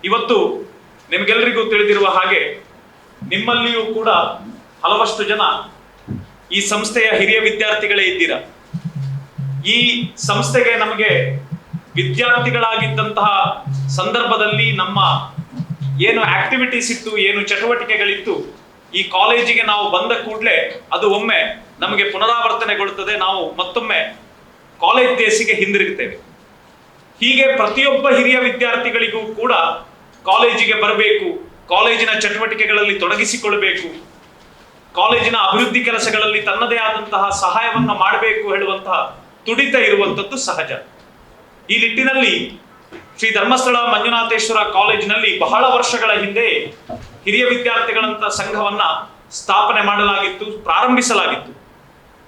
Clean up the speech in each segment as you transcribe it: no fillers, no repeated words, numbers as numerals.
ಇವತ್ತು ನಿಮಗೆಲ್ಲರಿಗೂ ತಿಳಿದಿರುವ ಹಾಗೆ ನಿಮ್ಮಲ್ಲಿಯೂ ಕೂಡ ಹಲವಷ್ಟು ಜನ ಈ ಸಂಸ್ಥೆಯ ಹಿರಿಯ ವಿದ್ಯಾರ್ಥಿಗಳೇ ಇದ್ದೀರಾ. ಈ ಸಂಸ್ಥೆಗೆ ನಮಗೆ ವಿದ್ಯಾರ್ಥಿಗಳಾಗಿದ್ದಂತಹ ಸಂದರ್ಭದಲ್ಲಿ ನಮ್ಮ ಏನು ಆಕ್ಟಿವಿಟೀಸ್ ಇತ್ತು, ಏನು ಚಟುವಟಿಕೆಗಳಿತ್ತು, ಈ ಕಾಲೇಜಿಗೆ ನಾವು ಬಂದ ಕೂಡಲೇ ಅದು ಒಮ್ಮೆ ನಮಗೆ ಪುನರಾವರ್ತನೆಗೊಳ್ಳುತ್ತದೆ. ನಾವು ಮತ್ತೊಮ್ಮೆ ಕಾಲೇಜ್ ಡೇಸಿಗೆ ಹಿಂದಿರುಗುತ್ತೇವೆ. ಹೀಗೆ ಪ್ರತಿಯೊಬ್ಬ ಹಿರಿಯ ವಿದ್ಯಾರ್ಥಿಗಳಿಗೂ ಕೂಡ ಕಾಲೇಜಿಗೆ ಬರಬೇಕು, ಕಾಲೇಜಿನ ಚಟುವಟಿಕೆಗಳಲ್ಲಿ ತೊಡಗಿಸಿಕೊಳ್ಳಬೇಕು, ಕಾಲೇಜಿನ ಅಭಿವೃದ್ಧಿ ಕೆಲಸಗಳಲ್ಲಿ ತನ್ನದೇ ಆದಂತಹ ಸಹಾಯವನ್ನು ಮಾಡಬೇಕು ಹೇಳುವಂತಹ ತುಡಿತ ಇರುವಂಥದ್ದು ಸಹಜ. ಈ ನಿಟ್ಟಿನಲ್ಲಿ ಶ್ರೀ ಧರ್ಮಸ್ಥಳ ಮಂಜುನಾಥೇಶ್ವರ ಕಾಲೇಜಿನಲ್ಲಿ ಬಹಳ ವರ್ಷಗಳ ಹಿಂದೆ ಹಿರಿಯ ವಿದ್ಯಾರ್ಥಿಗಳಂತ ಸಂಘವನ್ನ ಸ್ಥಾಪನೆ ಮಾಡಲಾಗಿತ್ತು, ಪ್ರಾರಂಭಿಸಲಾಗಿತ್ತು.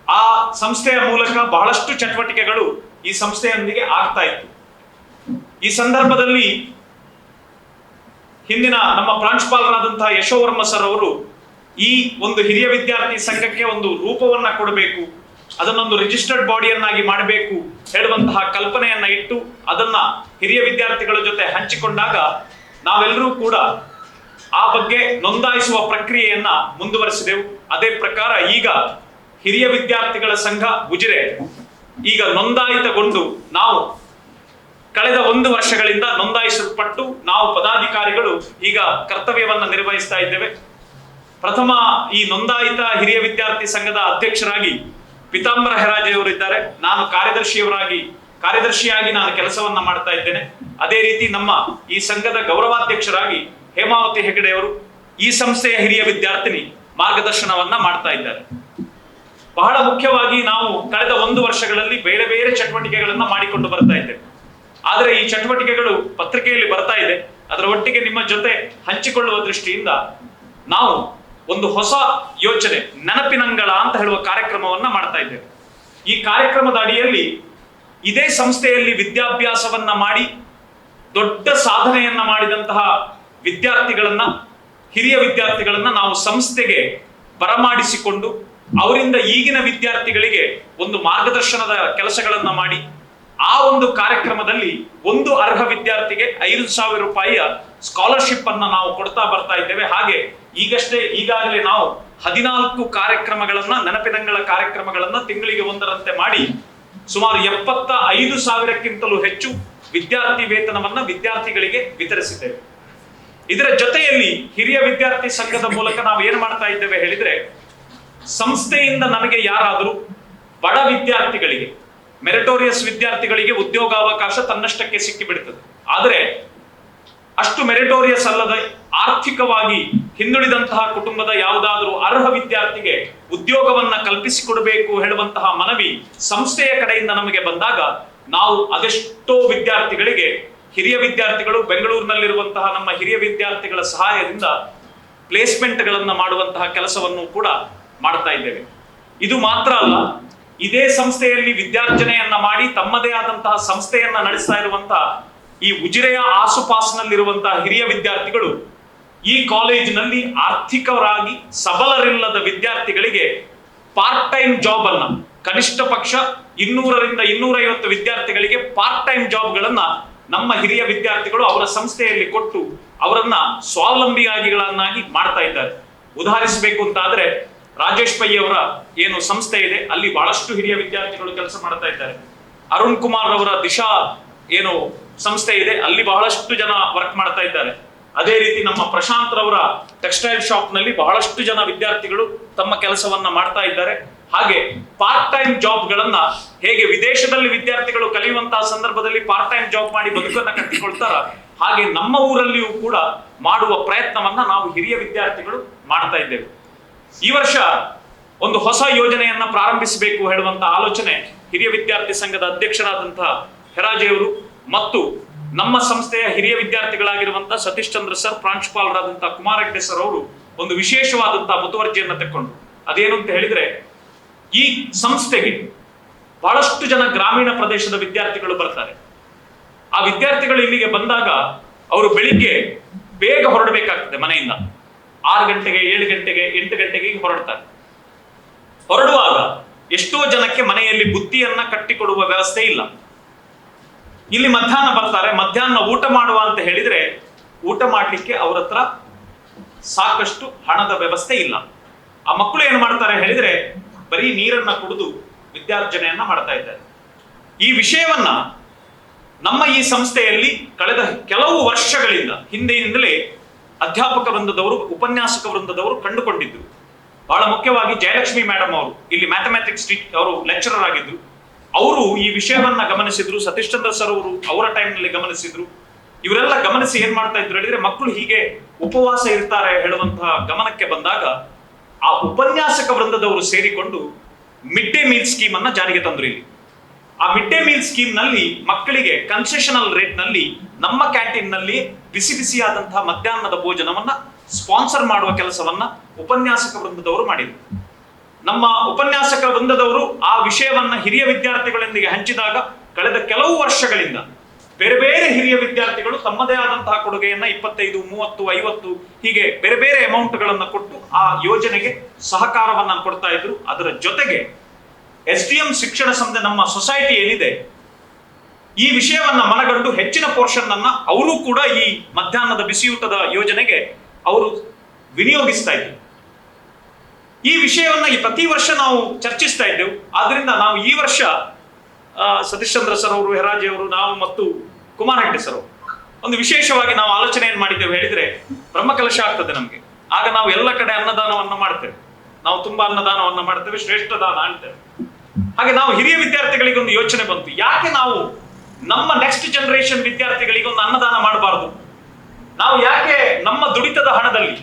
ಆ ಸಂಸ್ಥೆಯ ಮೂಲಕ ಬಹಳಷ್ಟು ಚಟುವಟಿಕೆಗಳು ಈ ಸಂಸ್ಥೆಯೊಂದಿಗೆ ಆಗ್ತಾ ಇತ್ತು. ಈ ಸಂದರ್ಭದಲ್ಲಿ ಹಿಂದಿನ ನಮ್ಮ ಪ್ರಾಂಶುಪಾಲರಾದಂತಹ ಯಶೋವರ್ಮ ಸರ್ ಅವರು ಈ ಒಂದು ಹಿರಿಯ ವಿದ್ಯಾರ್ಥಿ ಸಂಘಕ್ಕೆ ಒಂದು ರೂಪವನ್ನ ಕೊಡಬೇಕು, ಅದನ್ನೊಂದು ರಿಜಿಸ್ಟರ್ಡ್ ಬಾಡಿಯನ್ನಾಗಿ ಮಾಡಬೇಕು ಹೇಳುವಂತಹ ಕಲ್ಪನೆಯನ್ನ ಇಟ್ಟು ಅದನ್ನ ಹಿರಿಯ ವಿದ್ಯಾರ್ಥಿಗಳ ಜೊತೆ ಹಂಚಿಕೊಂಡಾಗ ನಾವೆಲ್ಲರೂ ಕೂಡ ಆ ಬಗ್ಗೆ ನೋಂದಾಯಿಸುವ ಪ್ರಕ್ರಿಯೆಯನ್ನ ಮುಂದುವರಿಸಿದೆವು. ಅದೇ ಪ್ರಕಾರ ಈಗ ಹಿರಿಯ ವಿದ್ಯಾರ್ಥಿಗಳ ಸಂಘ ಉಜಿರೆ ಈಗ ನೋಂದಾಯಿತಗೊಂಡು ನಾವು ಕಳೆದ 1 ವರ್ಷಗಳಿಂದ ನೋಂದಾಯಿಸಲ್ಪಟ್ಟು ನಾವು ಪದಾಧಿಕಾರಿಗಳು ಈಗ ಕರ್ತವ್ಯವನ್ನ ನಿರ್ವಹಿಸ್ತಾ ಇದ್ದೇವೆ. ಪ್ರಥಮ ಈ ನೋಂದಾಯಿತ ಹಿರಿಯ ವಿದ್ಯಾರ್ಥಿ ಸಂಘದ ಅಧ್ಯಕ್ಷರಾಗಿ ಪಿತಾಂಬರ ಹೆರಾಜೆಯವರು ಇದ್ದಾರೆ. ನಾನು ಕಾರ್ಯದರ್ಶಿಯಾಗಿ ನಾನು ಕೆಲಸವನ್ನ ಮಾಡ್ತಾ ಇದ್ದೇನೆ. ಅದೇ ರೀತಿ ನಮ್ಮ ಈ ಸಂಘದ ಗೌರವಾಧ್ಯಕ್ಷರಾಗಿ ಹೇಮಾವತಿ ಹೆಗಡೆಯವರು ಈ ಸಂಸ್ಥೆಯ ಹಿರಿಯ ವಿದ್ಯಾರ್ಥಿನಿ ಮಾರ್ಗದರ್ಶನವನ್ನ ಮಾಡ್ತಾ ಇದ್ದಾರೆ. ಬಹಳ ಮುಖ್ಯವಾಗಿ ನಾವು ಕಳೆದ 1 ವರ್ಷಗಳಲ್ಲಿ ಬೇರೆ ಬೇರೆ ಚಟುವಟಿಕೆಗಳನ್ನ ಮಾಡಿಕೊಂಡು ಬರ್ತಾ ಇದ್ದೇವೆ. ಆದರೆ ಈ ಚಟುವಟಿಕೆಗಳು ಪತ್ರಿಕೆಯಲ್ಲಿ ಬರ್ತಾ ಇದೆ, ಅದರ ಒಟ್ಟಿಗೆ ನಿಮ್ಮ ಜೊತೆ ಹಂಚಿಕೊಳ್ಳುವ ದೃಷ್ಟಿಯಿಂದ ನಾವು ಒಂದು ಹೊಸ ಯೋಚನೆ, ನೆನಪಿನಂಗಳ ಅಂತ ಹೇಳುವ ಕಾರ್ಯಕ್ರಮವನ್ನ ಮಾಡ್ತಾ ಇದ್ದೇವೆ. ಈ ಕಾರ್ಯಕ್ರಮದ ಅಡಿಯಲ್ಲಿ ಇದೇ ಸಂಸ್ಥೆಯಲ್ಲಿ ವಿದ್ಯಾಭ್ಯಾಸವನ್ನ ಮಾಡಿ ದೊಡ್ಡ ಸಾಧನೆಯನ್ನ ಮಾಡಿದಂತಹ ವಿದ್ಯಾರ್ಥಿಗಳನ್ನ, ಹಿರಿಯ ವಿದ್ಯಾರ್ಥಿಗಳನ್ನ ನಾವು ಸಂಸ್ಥೆಗೆ ಬರಮಾಡಿಸಿಕೊಂಡು ಅವರಿಂದ ಈಗಿನ ವಿದ್ಯಾರ್ಥಿಗಳಿಗೆ ಒಂದು ಮಾರ್ಗದರ್ಶನದ ಕೆಲಸಗಳನ್ನ ಮಾಡಿ ಆ ಒಂದು ಕಾರ್ಯಕ್ರಮದಲ್ಲಿ ಒಂದು ಅರ್ಹ ವಿದ್ಯಾರ್ಥಿಗೆ 5,000 ರೂಪಾಯಿಯ ಸ್ಕಾಲರ್ಶಿಪ್ ಅನ್ನ ನಾವು ಕೊಡ್ತಾ ಬರ್ತಾ ಇದ್ದೇವೆ. ಹಾಗೆ ಈಗಾಗಲೇ ನಾವು 14 ಕಾರ್ಯಕ್ರಮಗಳನ್ನ, ನೆನಪಿನಂಗಳ ಕಾರ್ಯಕ್ರಮಗಳನ್ನ ತಿಂಗಳಿಗೆ 1ರಂತೆ ಮಾಡಿ ಸುಮಾರು 75,000ಕ್ಕಿಂತಲೂ ಹೆಚ್ಚು ವಿದ್ಯಾರ್ಥಿ ವೇತನವನ್ನ ವಿದ್ಯಾರ್ಥಿಗಳಿಗೆ ವಿತರಿಸಿದ್ದೇವೆ. ಇದರ ಜೊತೆಯಲ್ಲಿ ಹಿರಿಯ ವಿದ್ಯಾರ್ಥಿ ಸಂಘದ ಮೂಲಕ ನಾವು ಏನ್ ಮಾಡ್ತಾ ಇದ್ದೇವೆ ಹೇಳಿದ್ರೆ, ಸಂಸ್ಥೆಯಿಂದ ನಮಗೆ ಯಾರಾದರೂ ಬಡ ವಿದ್ಯಾರ್ಥಿಗಳಿಗೆ, ಮೆರಿಟೋರಿಯಸ್ ವಿದ್ಯಾರ್ಥಿಗಳಿಗೆ ಉದ್ಯೋಗಾವಕಾಶ ತನ್ನಷ್ಟಕ್ಕೆ ಸಿಕ್ಕಿಬಿಡುತ್ತದೆ. ಆದರೆ ಅಷ್ಟು ಮೆರಿಟೋರಿಯಸ್ ಅಲ್ಲದ, ಆರ್ಥಿಕವಾಗಿ ಹಿಂದುಳಿದಂತಹ ಕುಟುಂಬದ ಯಾವುದಾದರೂ ಅರ್ಹ ವಿದ್ಯಾರ್ಥಿಗೆ ಉದ್ಯೋಗವನ್ನ ಕಲ್ಪಿಸಿಕೊಡಬೇಕು ಹೇಳುವಂತಹ ಮನವಿ ಸಂಸ್ಥೆಯ ಕಡೆಯಿಂದ ನಮಗೆ ಬಂದಾಗ ನಾವು ಅದೆಷ್ಟೋ ವಿದ್ಯಾರ್ಥಿಗಳಿಗೆ, ಹಿರಿಯ ವಿದ್ಯಾರ್ಥಿಗಳು ಬೆಂಗಳೂರಿನಲ್ಲಿರುವಂತಹ ನಮ್ಮ ಹಿರಿಯ ವಿದ್ಯಾರ್ಥಿಗಳ ಸಹಾಯದಿಂದ ಪ್ಲೇಸ್ಮೆಂಟ್ಗಳನ್ನ ಮಾಡುವಂತಹ ಕೆಲಸವನ್ನು ಕೂಡ ಮಾಡ್ತಾ ಇದ್ದೇವೆ. ಇದು ಮಾತ್ರ ಅಲ್ಲ, ಇದೇ ಸಂಸ್ಥೆಯಲ್ಲಿ ವಿದ್ಯಾರ್ಜನೆಯನ್ನ ಮಾಡಿ ತಮ್ಮದೇ ಆದಂತಹ ಸಂಸ್ಥೆಯನ್ನ ನಡೆಸ್ತಾ ಇರುವಂತಹ ಈ ಉಜಿರೆಯ ಆಸುಪಾಸಿನಲ್ಲಿರುವಂತಹ ಹಿರಿಯ ವಿದ್ಯಾರ್ಥಿಗಳು ಈ ಕಾಲೇಜಿನಲ್ಲಿ ಆರ್ಥಿಕವಾಗಿ ಸಬಲರಿಲ್ಲದ ವಿದ್ಯಾರ್ಥಿಗಳಿಗೆ ಪಾರ್ಟ್ ಟೈಮ್ ಜಾಬ್ ಅನ್ನ, ಕನಿಷ್ಠ ಪಕ್ಷ 200ರಿಂದ 250 ವಿದ್ಯಾರ್ಥಿಗಳಿಗೆ ಪಾರ್ಟ್ ಟೈಮ್ ಜಾಬ್ಗಳನ್ನ ನಮ್ಮ ಹಿರಿಯ ವಿದ್ಯಾರ್ಥಿಗಳು ಅವರ ಸಂಸ್ಥೆಯಲ್ಲಿ ಕೊಟ್ಟು ಅವರನ್ನ ಸ್ವಾವಲಂಬಿಗಳನ್ನಾಗಿ ಮಾಡ್ತಾ ಇದ್ದಾರೆ. ಉದಾಹರಿಸಬೇಕು ಅಂತ ಆದ್ರೆ, ರಾಜೇಶ್ ಪೈ ಅವರ ಏನು ಸಂಸ್ಥೆ ಇದೆ ಅಲ್ಲಿ ಬಹಳಷ್ಟು ಹಿರಿಯ ವಿದ್ಯಾರ್ಥಿಗಳು ಕೆಲಸ ಮಾಡ್ತಾ ಇದ್ದಾರೆ. ಅರುಣ್ ಕುಮಾರ್ ಅವರ ದಿಶಾ ಏನು ಸಂಸ್ಥೆ ಇದೆ ಅಲ್ಲಿ ಬಹಳಷ್ಟು ಜನ ವರ್ಕ್ ಮಾಡ್ತಾ ಇದ್ದಾರೆ. ಅದೇ ರೀತಿ ನಮ್ಮ ಪ್ರಶಾಂತ್ ರವರ ಟೆಕ್ಸ್ಟೈಲ್ ಶಾಪ್ ನಲ್ಲಿ ಬಹಳಷ್ಟು ಜನ ವಿದ್ಯಾರ್ಥಿಗಳು ತಮ್ಮ ಕೆಲಸವನ್ನ ಮಾಡ್ತಾ ಇದ್ದಾರೆ. ಹಾಗೆ ಪಾರ್ಟ್ ಟೈಮ್ ಜಾಬ್ ಗಳನ್ನ ಹೇಗೆ ವಿದೇಶದಲ್ಲಿ ವಿದ್ಯಾರ್ಥಿಗಳು ಕಲಿಯುವಂತಹ ಸಂದರ್ಭದಲ್ಲಿ ಪಾರ್ಟ್ ಟೈಮ್ ಜಾಬ್ ಮಾಡಿ ಬದುಕನ್ನ ಕಟ್ಟಿಕೊಳ್ತಾರ, ಹಾಗೆ ನಮ್ಮ ಊರಲ್ಲಿಯೂ ಕೂಡ ಮಾಡುವ ಪ್ರಯತ್ನವನ್ನ ನಾವು ಹಿರಿಯ ವಿದ್ಯಾರ್ಥಿಗಳು ಮಾಡ್ತಾ ಇದ್ದೇವೆ. ಈ ವರ್ಷ ಒಂದು ಹೊಸ ಯೋಜನೆಯನ್ನ ಪ್ರಾರಂಭಿಸಬೇಕು ಹೇಳುವಂತಹ ಆಲೋಚನೆ ಹಿರಿಯ ವಿದ್ಯಾರ್ಥಿ ಸಂಘದ ಅಧ್ಯಕ್ಷರಾದಂತಹ ಹೆರಾಜೆಯವರು ಮತ್ತು ನಮ್ಮ ಸಂಸ್ಥೆಯ ಹಿರಿಯ ವಿದ್ಯಾರ್ಥಿಗಳಾಗಿರುವಂತಹ ಸತೀಶ್ ಚಂದ್ರ ಸರ್, ಪ್ರಾಂಶುಪಾಲರಾದಂತಹ ಕುಮಾರ್ ಹೆಗ್ಡೆ ಸರ್ ಅವರು ಒಂದು ವಿಶೇಷವಾದಂತಹ ಮುತುವರ್ಜಿಯನ್ನ ತೆಕ್ಕೊಂಡು, ಅದೇನು ಅಂತ ಹೇಳಿದ್ರೆ, ಈ ಸಂಸ್ಥೆಗೆ ಬಹಳಷ್ಟು ಜನ ಗ್ರಾಮೀಣ ಪ್ರದೇಶದ ವಿದ್ಯಾರ್ಥಿಗಳು ಬರ್ತಾರೆ. ಆ ವಿದ್ಯಾರ್ಥಿಗಳು ಇಲ್ಲಿಗೆ ಬಂದಾಗ ಅವರು ಬೆಳಿಗ್ಗೆ ಬೇಗ ಹೊರಡಬೇಕಾಗ್ತದೆ ಮನೆಯಿಂದ. 6 ಗಂಟೆಗೆ, 7 ಗಂಟೆಗೆ, 8 ಗಂಟೆಗೆ ಹೊರಡ್ತಾರೆ. ಹೊರಡುವಾಗ ಎಷ್ಟೋ ಜನಕ್ಕೆ ಮನೆಯಲ್ಲಿ ಬುತ್ತಿಯನ್ನ ಕಟ್ಟಿಕೊಡುವ ವ್ಯವಸ್ಥೆ ಇಲ್ಲ. ಇಲ್ಲಿ ಮಧ್ಯಾಹ್ನ ಬರ್ತಾರೆ, ಮಧ್ಯಾಹ್ನ ಊಟ ಮಾಡುವ ಅಂತ ಹೇಳಿದ್ರೆ ಊಟ ಮಾಡ್ಲಿಕ್ಕೆ ಅವ್ರ ಹತ್ರ ಸಾಕಷ್ಟು ಹಣದ ವ್ಯವಸ್ಥೆ ಇಲ್ಲ. ಆ ಮಕ್ಕಳು ಏನ್ ಮಾಡ್ತಾರೆ ಹೇಳಿದ್ರೆ ಬರೀ ನೀರನ್ನ ಕುಡಿದು ವಿದ್ಯಾರ್ಜನೆಯನ್ನ ಮಾಡ್ತಾ ಇದ್ದಾರೆ. ಈ ವಿಷಯವನ್ನ ನಮ್ಮ ಈ ಸಂಸ್ಥೆಯಲ್ಲಿ ಕಳೆದ ಕೆಲವು ವರ್ಷಗಳಿಂದ ಹಿಂದೆಯಿಂದಲೇ ಅಧ್ಯಾಪಕ ವೃಂದದವರು, ಉಪನ್ಯಾಸಕ ವೃಂದದವರು ಕಂಡುಕೊಂಡಿದ್ರು. ಬಹಳ ಮುಖ್ಯವಾಗಿ ಜಯಲಕ್ಷ್ಮಿ ಮೇಡಮ್ ಅವರು ಇಲ್ಲಿ ಮ್ಯಾಥಮೆಟಿಕ್ಸ್ ಅವರು ಲೆಕ್ಚರರ್ ಆಗಿದ್ರು. ಅವರು ಈ ವಿಷಯವನ್ನ ಗಮನಿಸಿದ್ರು. ಸತೀಶ್ ಚಂದ್ರ ಸರ್ ಅವರು ಅವರ ಟೈಮ್ನಲ್ಲಿ ಗಮನಿಸಿದ್ರು. ಇವರೆಲ್ಲ ಗಮನಿಸಿ ಏನ್ ಮಾಡ್ತಾ ಇದ್ರು ಹೇಳಿದ್ರೆ ಮಕ್ಕಳು ಹೀಗೆ ಉಪವಾಸ ಇರ್ತಾರೆ ಹೇಳುವಂತಹ ಗಮನಕ್ಕೆ ಬಂದಾಗ ಆ ಉಪನ್ಯಾಸಕ ವೃಂದದವರು ಸೇರಿಕೊಂಡು ಮಿಡ್ ಡೇ ಮೀಲ್ ಸ್ಕೀಮ್ ಅನ್ನ ಜಾರಿಗೆ ತಂದ್ರು. ಇಲ್ಲಿ ಆ ಮಿಡ್ ಡೇ ಮೀಲ್ ಸ್ಕೀಮ್ ನಲ್ಲಿ ಮಕ್ಕಳಿಗೆ ಕನ್ಸೆಷನಲ್ ರೇಟ್ ನಲ್ಲಿ ನಮ್ಮ ಕ್ಯಾಂಟೀನ್ ನಲ್ಲಿ ಬಿಸಿ ಬಿಸಿಯಾದಂತಹ ಮಧ್ಯಾಹ್ನದ ಭೋಜನವನ್ನ ಸ್ಪಾನ್ಸರ್ ಮಾಡುವ ಕೆಲಸವನ್ನ ಉಪನ್ಯಾಸಕ ವೃಂದದವರು ಮಾಡಿದರು. ನಮ್ಮ ಉಪನ್ಯಾಸಕ ವೃಂದದವರು ಆ ವಿಷಯವನ್ನ ಹಿರಿಯ ವಿದ್ಯಾರ್ಥಿಗಳೊಂದಿಗೆ ಹಂಚಿದಾಗ ಕಳೆದ ಕೆಲವು ವರ್ಷಗಳಿಂದ ಬೇರೆ ಬೇರೆ ಹಿರಿಯ ವಿದ್ಯಾರ್ಥಿಗಳು ತಮ್ಮದೇ ಆದಂತಹ ಕೊಡುಗೆಯನ್ನ 25, 30, 50 ಹೀಗೆ ಬೇರೆ ಬೇರೆ ಅಮೌಂಟ್ ಗಳನ್ನ ಕೊಟ್ಟು ಆ ಯೋಜನೆಗೆ ಸಹಕಾರವನ್ನ ಕೊಡ್ತಾ ಇದ್ರು. ಅದರ ಜೊತೆಗೆ SDM ಶಿಕ್ಷಣ ಸಂಸ್ಥೆ ನಮ್ಮ ಸೊಸೈಟಿ ಏನಿದೆ ಈ ವಿಷಯವನ್ನ ಮನಗಂಡು ಹೆಚ್ಚಿನ ಪೋರ್ಷನ್ ಅನ್ನ ಅವರು ಕೂಡ ಈ ಮಧ್ಯಾಹ್ನದ ಬಿಸಿಯೂಟದ ಯೋಜನೆಗೆ ಅವರು ವಿನಿಯೋಗಿಸ್ತಾ ಇದ್ರು. ಈ ವಿಷಯವನ್ನ ಪ್ರತಿ ವರ್ಷ ನಾವು ಚರ್ಚಿಸ್ತಾ ಇದ್ದೆವು. ಆದ್ರಿಂದ ನಾವು ಈ ವರ್ಷ ಸತೀಶ್ ಚಂದ್ರ ಸರ್ ಅವರು, ಹೆರಾಜಿ ಅವರು, ನಾವು ಮತ್ತು ಕುಮಾರ್ ಹೆಗ್ಡೆ ಸರ್ ಒಂದು ವಿಶೇಷವಾಗಿ ನಾವು ಆಲೋಚನೆ ಏನ್ ಮಾಡಿದ್ದೇವೆ ಹೇಳಿದ್ರೆ ಬ್ರಹ್ಮಕಲಶ ಆಗ್ತದೆ ನಮ್ಗೆ. ಆಗ ನಾವು ಎಲ್ಲ ಕಡೆ ಅನ್ನದಾನವನ್ನ ಮಾಡ್ತೇವೆ. ನಾವು ತುಂಬಾ ಅನ್ನದಾನವನ್ನ ಮಾಡ್ತೇವೆ, ಶ್ರೇಷ್ಠ ದಾನ ಅಂತೇವೆ. ಹಾಗೆ ನಾವು ಹಿರಿಯ ವಿದ್ಯಾರ್ಥಿಗಳಿಗೆ ಒಂದು ಯೋಚನೆ ಬಂತು, ಯಾಕೆ ನಾವು ನಮ್ಮ ನೆಕ್ಸ್ಟ್ ಜನರೇಷನ್ ವಿದ್ಯಾರ್ಥಿಗಳಿಗೆ ಒಂದು ಅನ್ನದಾನ ಮಾಡಬಾರ್ದು? ನಾವು ಯಾಕೆ ನಮ್ಮ ದುಡಿತದ ಹಣದಲ್ಲಿ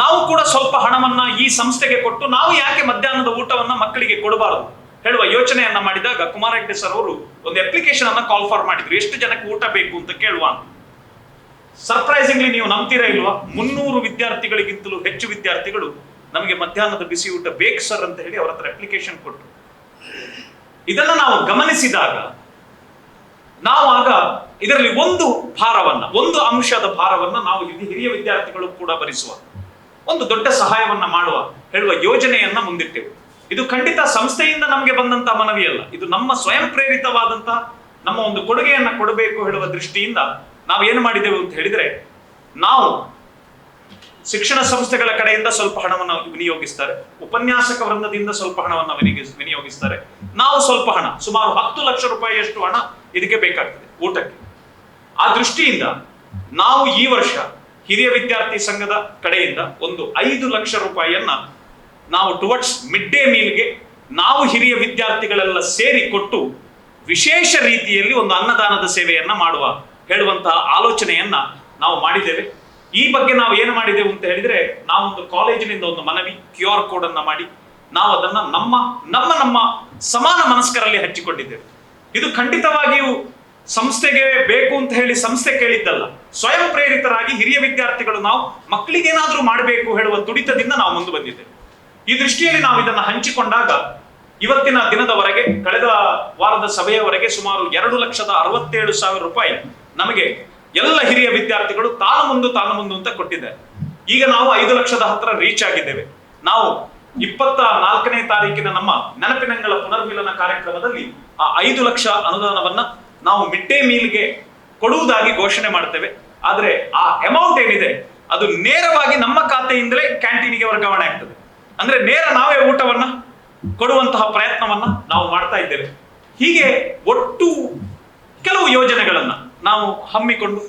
ನಾವು ಕೂಡ ಸ್ವಲ್ಪ ಹಣವನ್ನ ಈ ಸಂಸ್ಥೆಗೆ ಕೊಟ್ಟು ನಾವು ಯಾಕೆ ಮಧ್ಯಾಹ್ನದ ಊಟವನ್ನ ಮಕ್ಕಳಿಗೆ ಕೊಡಬಾರದು ಹೇಳುವ ಯೋಚನೆಯನ್ನ ಮಾಡಿದಾಗ ಕುಮಾರ್ ಹೆಗ್ಡೆ ಸರ್ ಅವರು ಒಂದು ಅಪ್ಲಿಕೇಶನ್ ಅನ್ನ ಕಾಲ್ ಫಾರ್ ಮಾಡಿದ್ರು, ಎಷ್ಟು ಜನಕ್ಕೆ ಊಟ ಬೇಕು ಅಂತ ಕೇಳುವ ಅಂತ. ಸರ್ಪ್ರೈಸಿಂಗ್ಲಿ ನೀವು ನಂಬ್ತೀರಾ ಇಲ್ವಾ, 300 ವಿದ್ಯಾರ್ಥಿಗಳಿಗಿಂತಲೂ ಹೆಚ್ಚು ವಿದ್ಯಾರ್ಥಿಗಳು ನಮಗೆ ಮಧ್ಯಾಹ್ನದ ಬಿಸಿ ಊಟ ಬೇಕು ಸರ್ ಅಂತ ಹೇಳಿ ಅವರ ಹತ್ರ ಅಪ್ಲಿಕೇಶನ್ ಕೊಟ್ಟರು. ಇದನ್ನ ನಾವು ಗಮನಿಸಿದಾಗ ನಾವು ಆಗ ಇದರಲ್ಲಿ ಒಂದು ಅಂಶದ ಭಾರವನ್ನ ನಾವು ಹಿರಿಯ ವಿದ್ಯಾರ್ಥಿಗಳು ಕೂಡ ಭರಿಸುವ ಒಂದು ದೊಡ್ಡ ಸಹಾಯವನ್ನ ಮಾಡುವ ಹೇಳುವ ಯೋಜನೆಯನ್ನ ಮುಂದಿಟ್ಟೆವು. ಇದು ಖಂಡಿತ ಸಂಸ್ಥೆಯಿಂದ ನಮಗೆ ಬಂದಂತಹ ಮನವಿ ಅಲ್ಲ, ಇದು ನಮ್ಮ ಸ್ವಯಂ ಪ್ರೇರಿತವಾದಂತಹ ನಮ್ಮ ಒಂದು ಕೊಡುಗೆಯನ್ನ ಕೊಡಬೇಕು ಹೇಳುವ ದೃಷ್ಟಿಯಿಂದ ನಾವೇನು ಮಾಡಿದೆವು ಅಂತ ಹೇಳಿದ್ರೆ, ನಾವು ಶಿಕ್ಷಣ ಸಂಸ್ಥೆಗಳ ಕಡೆಯಿಂದ ಸ್ವಲ್ಪ ಹಣವನ್ನು ವಿನಿಯೋಗಿಸ್ತಾರೆ, ಉಪನ್ಯಾಸಕ ವೃಂದದಿಂದ ಸ್ವಲ್ಪ ಹಣವನ್ನು ವಿನಿಯೋಗಿಸ್ತಾರೆ, ನಾವು ಸ್ವಲ್ಪ ಹಣ, ಸುಮಾರು 10 ಲಕ್ಷ ರೂಪಾಯಿಯಷ್ಟು ಹಣ ಇದಕ್ಕೆ ಬೇಕಾಗ್ತದೆ ಊಟಕ್ಕೆ. ಆ ದೃಷ್ಟಿಯಿಂದ ನಾವು ಈ ವರ್ಷ ಹಿರಿಯ ವಿದ್ಯಾರ್ಥಿ ಸಂಘದ ಕಡೆಯಿಂದ ಒಂದು 5 ಲಕ್ಷ ರೂಪಾಯಿಯನ್ನ ನಾವು ಟುವರ್ಡ್ಸ್ ಮಿಡ್ ಡೇ ಮೀಲ್ಗೆ ನಾವು ಹಿರಿಯ ವಿದ್ಯಾರ್ಥಿಗಳೆಲ್ಲ ಸೇರಿ ಕೊಟ್ಟು ವಿಶೇಷ ರೀತಿಯಲ್ಲಿ ಒಂದು ಅನ್ನದಾನದ ಸೇವೆಯನ್ನ ಮಾಡುವ ಹೇಳುವಂತಹ ಆಲೋಚನೆಯನ್ನ ನಾವು ಮಾಡಿದ್ದೇವೆ. ಈ ಬಗ್ಗೆ ನಾವು ಏನು ಮಾಡಿದೆವು ಅಂತ ಹೇಳಿದ್ರೆ, ನಾವೊಂದು ಕಾಲೇಜಿನಿಂದ ಒಂದು ಮನವಿ QR ಕೋಡ್ ಅನ್ನ ಮಾಡಿ ನಾವು ಅದನ್ನ ನಮ್ಮ ಸಮಾನ ಮನಸ್ಕರಲ್ಲಿ ಹಂಚಿಕೊಂಡಿದ್ದೇವೆ. ಇದು ಖಂಡಿತವಾಗಿಯೂ ಸಂಸ್ಥೆಗೆ ಬೇಕು ಅಂತ ಹೇಳಿ ಸಂಸ್ಥೆ ಕೇಳಿದ್ದಲ್ಲ, ಸ್ವಯಂ ಪ್ರೇರಿತರಾಗಿ ಹಿರಿಯ ವಿದ್ಯಾರ್ಥಿಗಳು ನಾವು ಮಕ್ಕಳಿಗೇನಾದ್ರೂ ಮಾಡಬೇಕು ಹೇಳುವ ತುಡಿತದಿಂದ ನಾವು ಮುಂದೆ ಬಂದಿದ್ದೇವೆ. ಈ ದೃಷ್ಟಿಯಲ್ಲಿ ನಾವು ಇದನ್ನ ಹಂಚಿಕೊಂಡಾಗ ಇವತ್ತಿನ ದಿನದವರೆಗೆ, ಕಳೆದ ವಾರದ ಸಭೆಯವರೆಗೆ ಸುಮಾರು 2,67,000 ರೂಪಾಯಿ ನಮಗೆ ಎಲ್ಲ ಹಿರಿಯ ವಿದ್ಯಾರ್ಥಿಗಳು ತಾನು ಮುಂದು ಅಂತ ಕೊಟ್ಟಿದ್ದಾರೆ. ಈಗ ನಾವು 5 ಲಕ್ಷದ ಹತ್ರ ರೀಚ್ ಆಗಿದ್ದೇವೆ. ನಾವು 24ನೇ ತಾರೀಕಿನ ನಮ್ಮ ನೆನಪಿನಂಗಳ ಪುನರ್ಮಿಲನ ಕಾರ್ಯಕ್ರಮದಲ್ಲಿ ಆ 5 ಲಕ್ಷ ಅನುದಾನವನ್ನ ನಾವು ಮಿಡ್ ಡೇ ಮೀಲ್ಗೆ ಕೊಡುವುದಾಗಿ ಘೋಷಣೆ ಮಾಡ್ತೇವೆ. ಆದ್ರೆ ಆ ಅಮೌಂಟ್ ಏನಿದೆ ಅದು ನೇರವಾಗಿ ನಮ್ಮ ಖಾತೆಯಿಂದಲೇ ಕ್ಯಾಂಟೀನಿಗೆ ವರ್ಗಾವಣೆ ಆಗ್ತದೆ. ಅಂದ್ರೆ ನೇರ ನಾವೇ ಊಟವನ್ನ ಕೊಡುವಂತಹ ಪ್ರಯತ್ನವನ್ನ ನಾವು ಮಾಡ್ತಾ ಇದ್ದೇವೆ. ಹೀಗೆ ಒಟ್ಟು ಕೆಲವು ಯೋಜನೆಗಳನ್ನ ನಾವು ಹಮ್ಮಿಕೊಂಡು,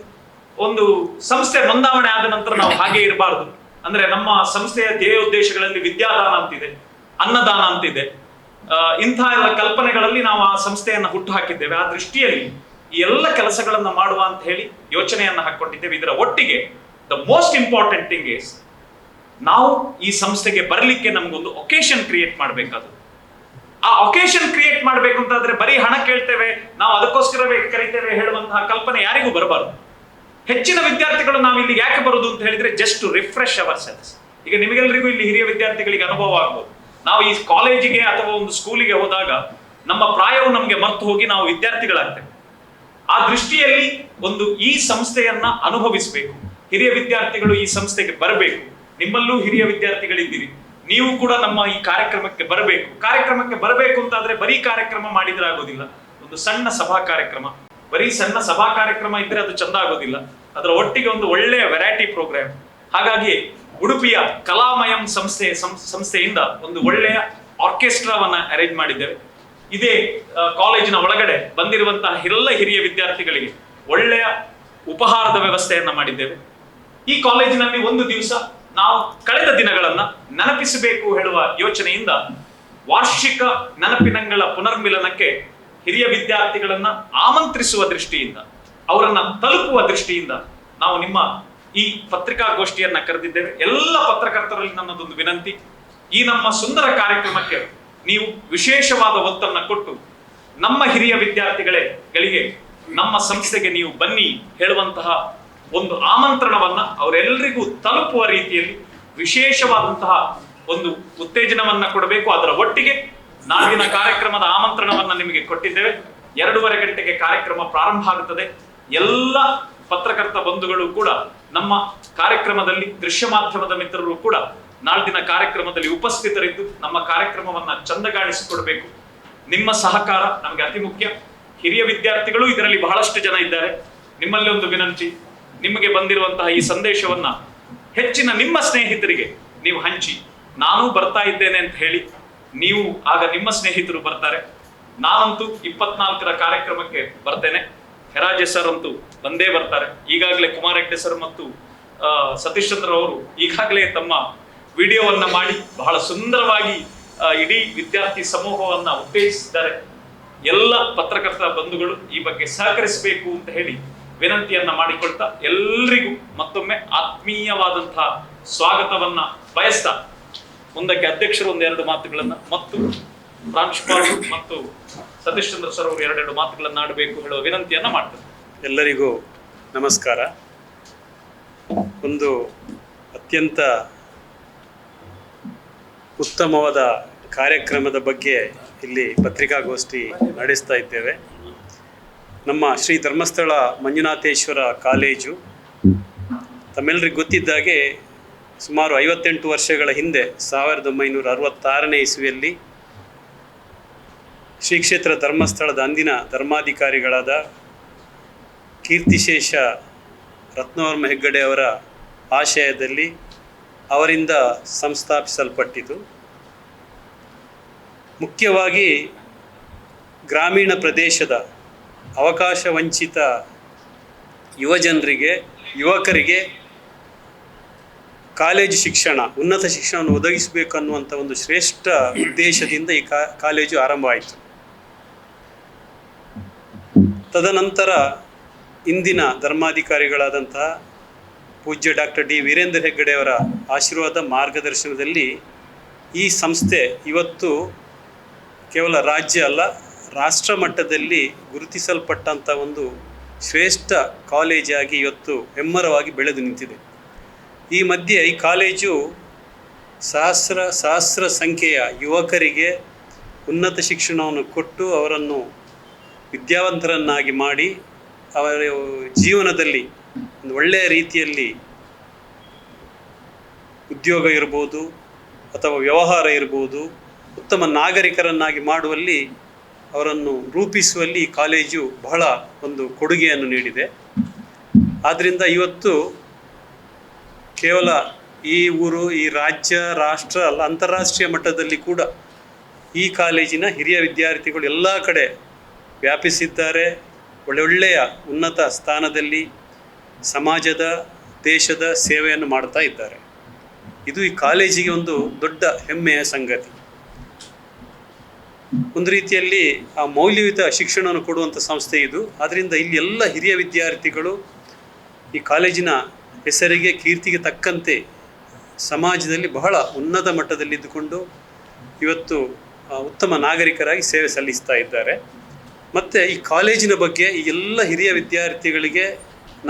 ಒಂದು ಸಂಸ್ಥೆ ನೋಂದಾವಣೆ ಆದ ನಂತರ ನಾವು ಹಾಗೆ ಇರಬಾರದು. ಅಂದ್ರೆ ನಮ್ಮ ಸಂಸ್ಥೆಯ ಧ್ಯೇಯೋದ್ದೇಶಗಳಲ್ಲಿ ವಿದ್ಯಾದಾನ ಅಂತಿದೆ, ಅನ್ನದಾನ ಅಂತಿದೆ, ಇಂತಹ ಎಲ್ಲ ಕಲ್ಪನೆಗಳಲ್ಲಿ ನಾವು ಆ ಸಂಸ್ಥೆಯನ್ನ ಹುಟ್ಟು ಹಾಕಿದ್ದೇವೆ. ಆ ದೃಷ್ಟಿಯಲ್ಲಿ ಈ ಎಲ್ಲ ಕೆಲಸಗಳನ್ನ ಮಾಡುವ ಅಂತ ಹೇಳಿ ಯೋಚನೆಯನ್ನ ಹಾಕೊಂಡಿದ್ದೇವೆ. ಇದರ ಒಟ್ಟಿಗೆ the most important thing is, ನಾವು ಈ ಸಂಸ್ಥೆಗೆ ಬರಲಿಕ್ಕೆ ನಮಗೊಂದು ಒಕೇಶನ್ ಕ್ರಿಯೇಟ್ ಮಾಡಬೇಕಾದ್ರು. ಆ ಒಕೇಶನ್ ಕ್ರಿಯೇಟ್ ಮಾಡ್ಬೇಕು ಅಂತಾದ್ರೆ ಬರೀ ಹಣ ಕೇಳ್ತೇವೆ, ನಾವು ಅದಕ್ಕೋಸ್ಕರವೇ ಕರಿತೇವೆ ಹೇಳುವಂತಹ ಕಲ್ಪನೆ ಯಾರಿಗೂ ಬರಬಾರದು. ಹೆಚ್ಚಿನ ವಿದ್ಯಾರ್ಥಿಗಳು ನಾವು ಇಲ್ಲಿ ಯಾಕೆ ಬರುದು ಅಂತ ಹೇಳಿದ್ರೆ, just to refresh ourselves. ಈಗ ನಿಮಗೆಲ್ಲರಿಗೂ ಇಲ್ಲಿ ಹಿರಿಯ ವಿದ್ಯಾರ್ಥಿಗಳಿಗೆ ಅನುಭವ ಆಗ್ಬೋದು, ನಾವು ಈ ಕಾಲೇಜಿಗೆ ಅಥವಾ ಒಂದು ಸ್ಕೂಲಿಗೆ ಹೋದಾಗ ನಮ್ಮ ಪ್ರಾಯವು ನಮಗೆ ಮರ್ತು ಹೋಗಿ ನಾವು ವಿದ್ಯಾರ್ಥಿಗಳಾಗ್ತೇವೆ. ಆ ದೃಷ್ಟಿಯಲ್ಲಿ ಒಂದು ಈ ಸಂಸ್ಥೆಯನ್ನ ಅನುಭವಿಸಬೇಕು, ಹಿರಿಯ ವಿದ್ಯಾರ್ಥಿಗಳು ಈ ಸಂಸ್ಥೆಗೆ ಬರಬೇಕು. ನಿಮ್ಮಲ್ಲೂ ಹಿರಿಯ ವಿದ್ಯಾರ್ಥಿಗಳಿದ್ದೀರಿ, ನೀವು ಕೂಡ ನಮ್ಮ ಈ ಕಾರ್ಯಕ್ರಮಕ್ಕೆ ಬರಬೇಕು ಅಂತಾದ್ರೆ ಬರೀ ಕಾರ್ಯಕ್ರಮ ಮಾಡಿದ್ರೆ ಆಗೋದಿಲ್ಲ. ಒಂದು ಸಣ್ಣ ಸಭಾ ಕಾರ್ಯಕ್ರಮ, ಬರೀ ಸಣ್ಣ ಸಭಾ ಕಾರ್ಯಕ್ರಮ ಇದ್ರೆ ಅದು ಚಂದ ಆಗೋದಿಲ್ಲ. ಅದರ ಒಟ್ಟಿಗೆ ಒಂದು ಒಳ್ಳೆಯ ವೆರೈಟಿ ಪ್ರೋಗ್ರಾಮ್. ಹಾಗಾಗಿ ಉಡುಪಿಯ ಕಲಾಮಯಂ ಸಂಸ್ಥೆಯಿಂದ ಒಂದು ಒಳ್ಳೆಯ ಆರ್ಕೆಸ್ಟ್ರಾವನ್ನ ಅರೇಂಜ್ ಮಾಡಿದ್ದೇವೆ. ಇದೇ ಕಾಲೇಜಿನ ಒಳಗಡೆ ಬಂದಿರುವಂತಹ ಎಲ್ಲ ಹಿರಿಯ ವಿದ್ಯಾರ್ಥಿಗಳಿಗೆ ಒಳ್ಳೆಯ ಉಪಹಾರದ ವ್ಯವಸ್ಥೆಯನ್ನ ಮಾಡಿದ್ದೇವೆ. ಈ ಕಾಲೇಜಿನಲ್ಲಿ ಒಂದು ದಿವಸ ನಾವು ಕಳೆದ ದಿನಗಳನ್ನ ನೆನಪಿಸಬೇಕು ಹೇಳುವ ಯೋಚನೆಯಿಂದ ವಾರ್ಷಿಕ ನೆನಪಿನಂಗಳ ಪುನರ್ಮಿಲನಕ್ಕೆ ಹಿರಿಯ ವಿದ್ಯಾರ್ಥಿಗಳನ್ನ ಆಮಂತ್ರಿಸುವ ದೃಷ್ಟಿಯಿಂದ, ಅವರನ್ನ ತಲುಪುವ ದೃಷ್ಟಿಯಿಂದ ನಾವು ನಿಮ್ಮ ಈ ಪತ್ರಿಕಾಗೋಷ್ಠಿಯನ್ನ ಕರೆದಿದ್ದೇವೆ. ಎಲ್ಲ ಪತ್ರಕರ್ತರಲ್ಲಿ ನನ್ನದೊಂದು ವಿನಂತಿ, ಈ ನಮ್ಮ ಸುಂದರ ಕಾರ್ಯಕ್ರಮಕ್ಕೆ ನೀವು ವಿಶೇಷವಾದ ಒತ್ತನ್ನ ಕೊಟ್ಟು ನಮ್ಮ ಹಿರಿಯ ವಿದ್ಯಾರ್ಥಿಗಳಿಗೆ ನಮ್ಮ ಸಂಸ್ಥೆಗೆ ನೀವು ಬನ್ನಿ ಹೇಳುವಂತಹ ಒಂದು ಆಮಂತ್ರಣವನ್ನ ಅವರೆಲ್ಲರಿಗೂ ತಲುಪುವ ರೀತಿಯಲ್ಲಿ ವಿಶೇಷವಾದಂತಹ ಒಂದು ಉತ್ತೇಜನವನ್ನ ಕೊಡಬೇಕು. ಅದರ ಒಟ್ಟಿಗೆ ನಾಳಿನ ಕಾರ್ಯಕ್ರಮದ ಆಮಂತ್ರಣವನ್ನ ನಿಮಗೆ ಕೊಟ್ಟಿದ್ದೇವೆ. 2:30 ಗಂಟೆಗೆ ಕಾರ್ಯಕ್ರಮ ಪ್ರಾರಂಭ ಆಗುತ್ತದೆ. ಎಲ್ಲ ಪತ್ರಕರ್ತ ಬಂಧುಗಳು ಕೂಡ ನಮ್ಮ ಕಾರ್ಯಕ್ರಮದಲ್ಲಿ, ದೃಶ್ಯ ಮಾಧ್ಯಮದ ಮಿತ್ರರು ಕೂಡ ನಾಳಿನ ಕಾರ್ಯಕ್ರಮದಲ್ಲಿ ಉಪಸ್ಥಿತರಿದ್ದು ನಮ್ಮ ಕಾರ್ಯಕ್ರಮವನ್ನ ಚಂದಗಾಣಿಸಿಕೊಡ್ಬೇಕು. ನಿಮ್ಮ ಸಹಕಾರ ನಮಗೆ ಅತಿ ಮುಖ್ಯ. ಹಿರಿಯ ವಿದ್ಯಾರ್ಥಿಗಳು ಇದರಲ್ಲಿ ಬಹಳಷ್ಟು ಜನ ಇದ್ದಾರೆ. ನಿಮ್ಮಲ್ಲಿ ಒಂದು ವಿನಂತಿ, ನಿಮಗೆ ಬಂದಿರುವಂತಹ ಈ ಸಂದೇಶವನ್ನ ಹೆಚ್ಚಿನ ನಿಮ್ಮ ಸ್ನೇಹಿತರಿಗೆ ನೀವು ಹಂಚಿ. ನಾನು ಬರ್ತಾ ಇದ್ದೇನೆ ಅಂತ ಹೇಳಿ ನೀವು ಆಗ ನಿಮ್ಮ ಸ್ನೇಹಿತರು ಬರ್ತಾರೆ. ನಾನಂತೂ 24ರ ಕಾರ್ಯಕ್ರಮಕ್ಕೆ ಬರ್ತೇನೆ. ಹೆರಾಜೆ ಸರ್ ಅಂತೂ ಬಂದೇ ಬರ್ತಾರೆ. ಈಗಾಗಲೇ ಕುಮಾರ್ ಹೆಗ್ಡೆ ಸರ್ ಮತ್ತು ಸತೀಶ್ ಚಂದ್ರ ಅವರು ಈಗಾಗಲೇ ತಮ್ಮ ವಿಡಿಯೋವನ್ನ ಮಾಡಿ ಬಹಳ ಸುಂದರವಾಗಿ ಇಡೀ ವಿದ್ಯಾರ್ಥಿ ಸಮೂಹವನ್ನ ಉತ್ತೇಜಿಸಿದ್ದಾರೆ. ಎಲ್ಲ ಪತ್ರಕರ್ತ ಬಂಧುಗಳು ಈ ಬಗ್ಗೆ ಸಹಕರಿಸಬೇಕು ಅಂತ ಹೇಳಿ ವಿನಂತಿಯನ್ನ ಮಾಡಿಕೊಳ್ತಾ ಎಲ್ರಿಗೂ ಮತ್ತೊಮ್ಮೆ ಆತ್ಮೀಯವಾದಂತಹ ಸ್ವಾಗತವನ್ನ ಬಯಸ್ತಾ ಮುಂದಕ್ಕೆ ಅಧ್ಯಕ್ಷರು ಒಂದೆರಡು ಮಾತುಗಳನ್ನ ಮತ್ತು ಪ್ರಾಂಶುಪಾಲರು ಮತ್ತು ಸತೀಶ್ ಚಂದ್ರ ಸರ್ ಅವರು 2 ಮಾತುಗಳನ್ನ ಆಡಬೇಕು ಹೇಳುವ ವಿನಂತಿಯನ್ನ ಮಾಡ್ತಾರೆ. ಎಲ್ಲರಿಗೂ ನಮಸ್ಕಾರ. ಒಂದು ಅತ್ಯಂತ ಉತ್ತಮವಾದ ಕಾರ್ಯಕ್ರಮದ ಬಗ್ಗೆ ಇಲ್ಲಿ ಪತ್ರಿಕಾಗೋಷ್ಠಿ ನಡೆಸ್ತಾ ಇದ್ದೇವೆ. ನಮ್ಮ ಶ್ರೀ ಧರ್ಮಸ್ಥಳ ಮಂಜುನಾಥೇಶ್ವರ ಕಾಲೇಜು ತಮ್ಮೆಲ್ಲರಿಗೂ ಗೊತ್ತಿದ್ದಾಗೆ ಸುಮಾರು 58 ವರ್ಷಗಳ ಹಿಂದೆ 1966ನೇ ಇಸ್ವಿಯಲ್ಲಿ ಶ್ರೀ ಕ್ಷೇತ್ರ ಧರ್ಮಸ್ಥಳದ ಅಂದಿನ ಧರ್ಮಾಧಿಕಾರಿಗಳಾದ ಕೀರ್ತಿಶೇಷ ರತ್ನವರ್ಮ ಹೆಗ್ಗಡೆ ಅವರ ಆಶಯದಲ್ಲಿ ಅವರಿಂದ ಸಂಸ್ಥಾಪಿಸಲ್ಪಟ್ಟಿತು. ಮುಖ್ಯವಾಗಿ ಗ್ರಾಮೀಣ ಪ್ರದೇಶದ ಅವಕಾಶ ವಂಚಿತ ಯುವಕರಿಗೆ ಕಾಲೇಜು ಶಿಕ್ಷಣ, ಉನ್ನತ ಶಿಕ್ಷಣವನ್ನು ಒದಗಿಸಬೇಕು ಅನ್ನುವಂಥ ಒಂದು ಶ್ರೇಷ್ಠ ಉದ್ದೇಶದಿಂದ ಈ ಕಾಲೇಜು ಆರಂಭವಾಯಿತು. ತದನಂತರ ಇಂದಿನ ಧರ್ಮಾಧಿಕಾರಿಗಳಾದಂತಹ ಪೂಜ್ಯ ಡಾಕ್ಟರ್ ಡಿ ವೀರೇಂದ್ರ ಹೆಗ್ಗಡೆ ಅವರ ಆಶೀರ್ವಾದ ಮಾರ್ಗದರ್ಶನದಲ್ಲಿ ಈ ಸಂಸ್ಥೆ ಇವತ್ತು ಕೇವಲ ರಾಜ್ಯ ಅಲ್ಲ, ರಾಷ್ಟ್ರ ಮಟ್ಟದಲ್ಲಿ ಗುರುತಿಸಲ್ಪಟ್ಟಂಥ ಒಂದು ಶ್ರೇಷ್ಠ ಕಾಲೇಜಾಗಿ ಇವತ್ತು ಹೆಮ್ಮರವಾಗಿ ಬೆಳೆದು ನಿಂತಿದೆ. ಈ ಮಧ್ಯೆ ಈ ಕಾಲೇಜು ಸಹಸ್ರ ಸಂಖ್ಯೆಯ ಯುವಕರಿಗೆ ಉನ್ನತ ಶಿಕ್ಷಣವನ್ನು ಕೊಟ್ಟು ಅವರನ್ನು ವಿದ್ಯಾವಂತರನ್ನಾಗಿ ಮಾಡಿ ಅವರ ಜೀವನದಲ್ಲಿ ಒಂದು ಒಳ್ಳೆಯ ರೀತಿಯಲ್ಲಿ ಉದ್ಯೋಗ ಇರ್ಬೋದು ಅಥವಾ ವ್ಯವಹಾರ ಇರ್ಬೋದು, ಉತ್ತಮ ನಾಗರಿಕರನ್ನಾಗಿ ಮಾಡುವಲ್ಲಿ, ಅವರನ್ನು ರೂಪಿಸುವಲ್ಲಿ ಈ ಕಾಲೇಜು ಬಹಳ ಒಂದು ಕೊಡುಗೆಯನ್ನು ನೀಡಿದೆ. ಆದ್ದರಿಂದ ಇವತ್ತು ಕೇವಲ ಈ ಊರು, ಈ ರಾಜ್ಯ, ರಾಷ್ಟ್ರ ಅಲ್ಲ, ಅಂತಾರಾಷ್ಟ್ರೀಯ ಮಟ್ಟದಲ್ಲಿ ಕೂಡ ಈ ಕಾಲೇಜಿನ ಹಿರಿಯ ವಿದ್ಯಾರ್ಥಿಗಳು ಎಲ್ಲ ಕಡೆ ವ್ಯಾಪಿಸಿದ್ದಾರೆ. ಒಳ್ಳೊಳ್ಳೆಯ ಉನ್ನತ ಸ್ಥಾನದಲ್ಲಿ ಸಮಾಜದ, ದೇಶದ ಸೇವೆಯನ್ನು ಮಾಡ್ತಾ ಇದ್ದಾರೆ. ಇದು ಈ ಕಾಲೇಜಿಗೆ ಒಂದು ದೊಡ್ಡ ಹೆಮ್ಮೆಯ ಸಂಗತಿ. ಒಂದು ರೀತಿಯಲ್ಲಿ ಆ ಮೌಲ್ಯಯುತ ಶಿಕ್ಷಣವನ್ನು ಕೊಡುವಂಥ ಸಂಸ್ಥೆ ಇದು. ಆದ್ದರಿಂದ ಇಲ್ಲಿ ಎಲ್ಲ ಹಿರಿಯ ವಿದ್ಯಾರ್ಥಿಗಳು ಈ ಕಾಲೇಜಿನ ಹೆಸರಿಗೆ, ಕೀರ್ತಿಗೆ ತಕ್ಕಂತೆ ಸಮಾಜದಲ್ಲಿ ಬಹಳ ಉನ್ನತ ಮಟ್ಟದಲ್ಲಿದ್ದುಕೊಂಡು ಇವತ್ತು ಉತ್ತಮ ನಾಗರಿಕರಾಗಿ ಸೇವೆ ಸಲ್ಲಿಸ್ತಾ ಇದ್ದಾರೆ. ಮತ್ತು ಈ ಕಾಲೇಜಿನ ಬಗ್ಗೆ ಈ ಎಲ್ಲ ಹಿರಿಯ ವಿದ್ಯಾರ್ಥಿಗಳಿಗೆ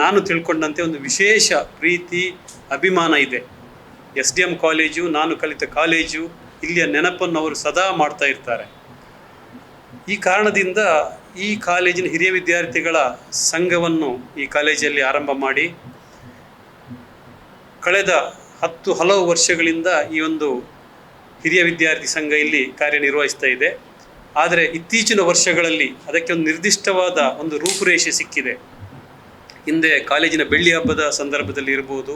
ನಾನು ತಿಳ್ಕೊಂಡಂತೆ ಒಂದು ವಿಶೇಷ ಪ್ರೀತಿ, ಅಭಿಮಾನ ಇದೆ. SDM ಕಾಲೇಜು ನಾನು ಕಲಿತ ಕಾಲೇಜು, ಇಲ್ಲಿಯ ನೆನಪನ್ನು ಅವರು ಸದಾ ಮಾಡ್ತಾ ಇರ್ತಾರೆ. ಈ ಕಾರಣದಿಂದ ಈ ಕಾಲೇಜಿನ ಹಿರಿಯ ವಿದ್ಯಾರ್ಥಿಗಳ ಸಂಘವನ್ನು ಈ ಕಾಲೇಜಲ್ಲಿ ಆರಂಭ ಮಾಡಿ ಕಳೆದ ಹಲವು ವರ್ಷಗಳಿಂದ ಈ ಒಂದು ಹಿರಿಯ ವಿದ್ಯಾರ್ಥಿ ಸಂಘ ಇಲ್ಲಿ ಕಾರ್ಯನಿರ್ವಹಿಸ್ತಾ ಇದೆ. ಆದರೆ ಇತ್ತೀಚಿನ ವರ್ಷಗಳಲ್ಲಿ ಅದಕ್ಕೆ ಒಂದು ನಿರ್ದಿಷ್ಟವಾದ ಒಂದು ರೂಪುರೇಷೆ ಸಿಕ್ಕಿದೆ. ಹಿಂದೆ ಕಾಲೇಜಿನ ಬೆಳ್ಳಿ ಹಬ್ಬದ ಸಂದರ್ಭದಲ್ಲಿ ಇರ್ಬೋದು,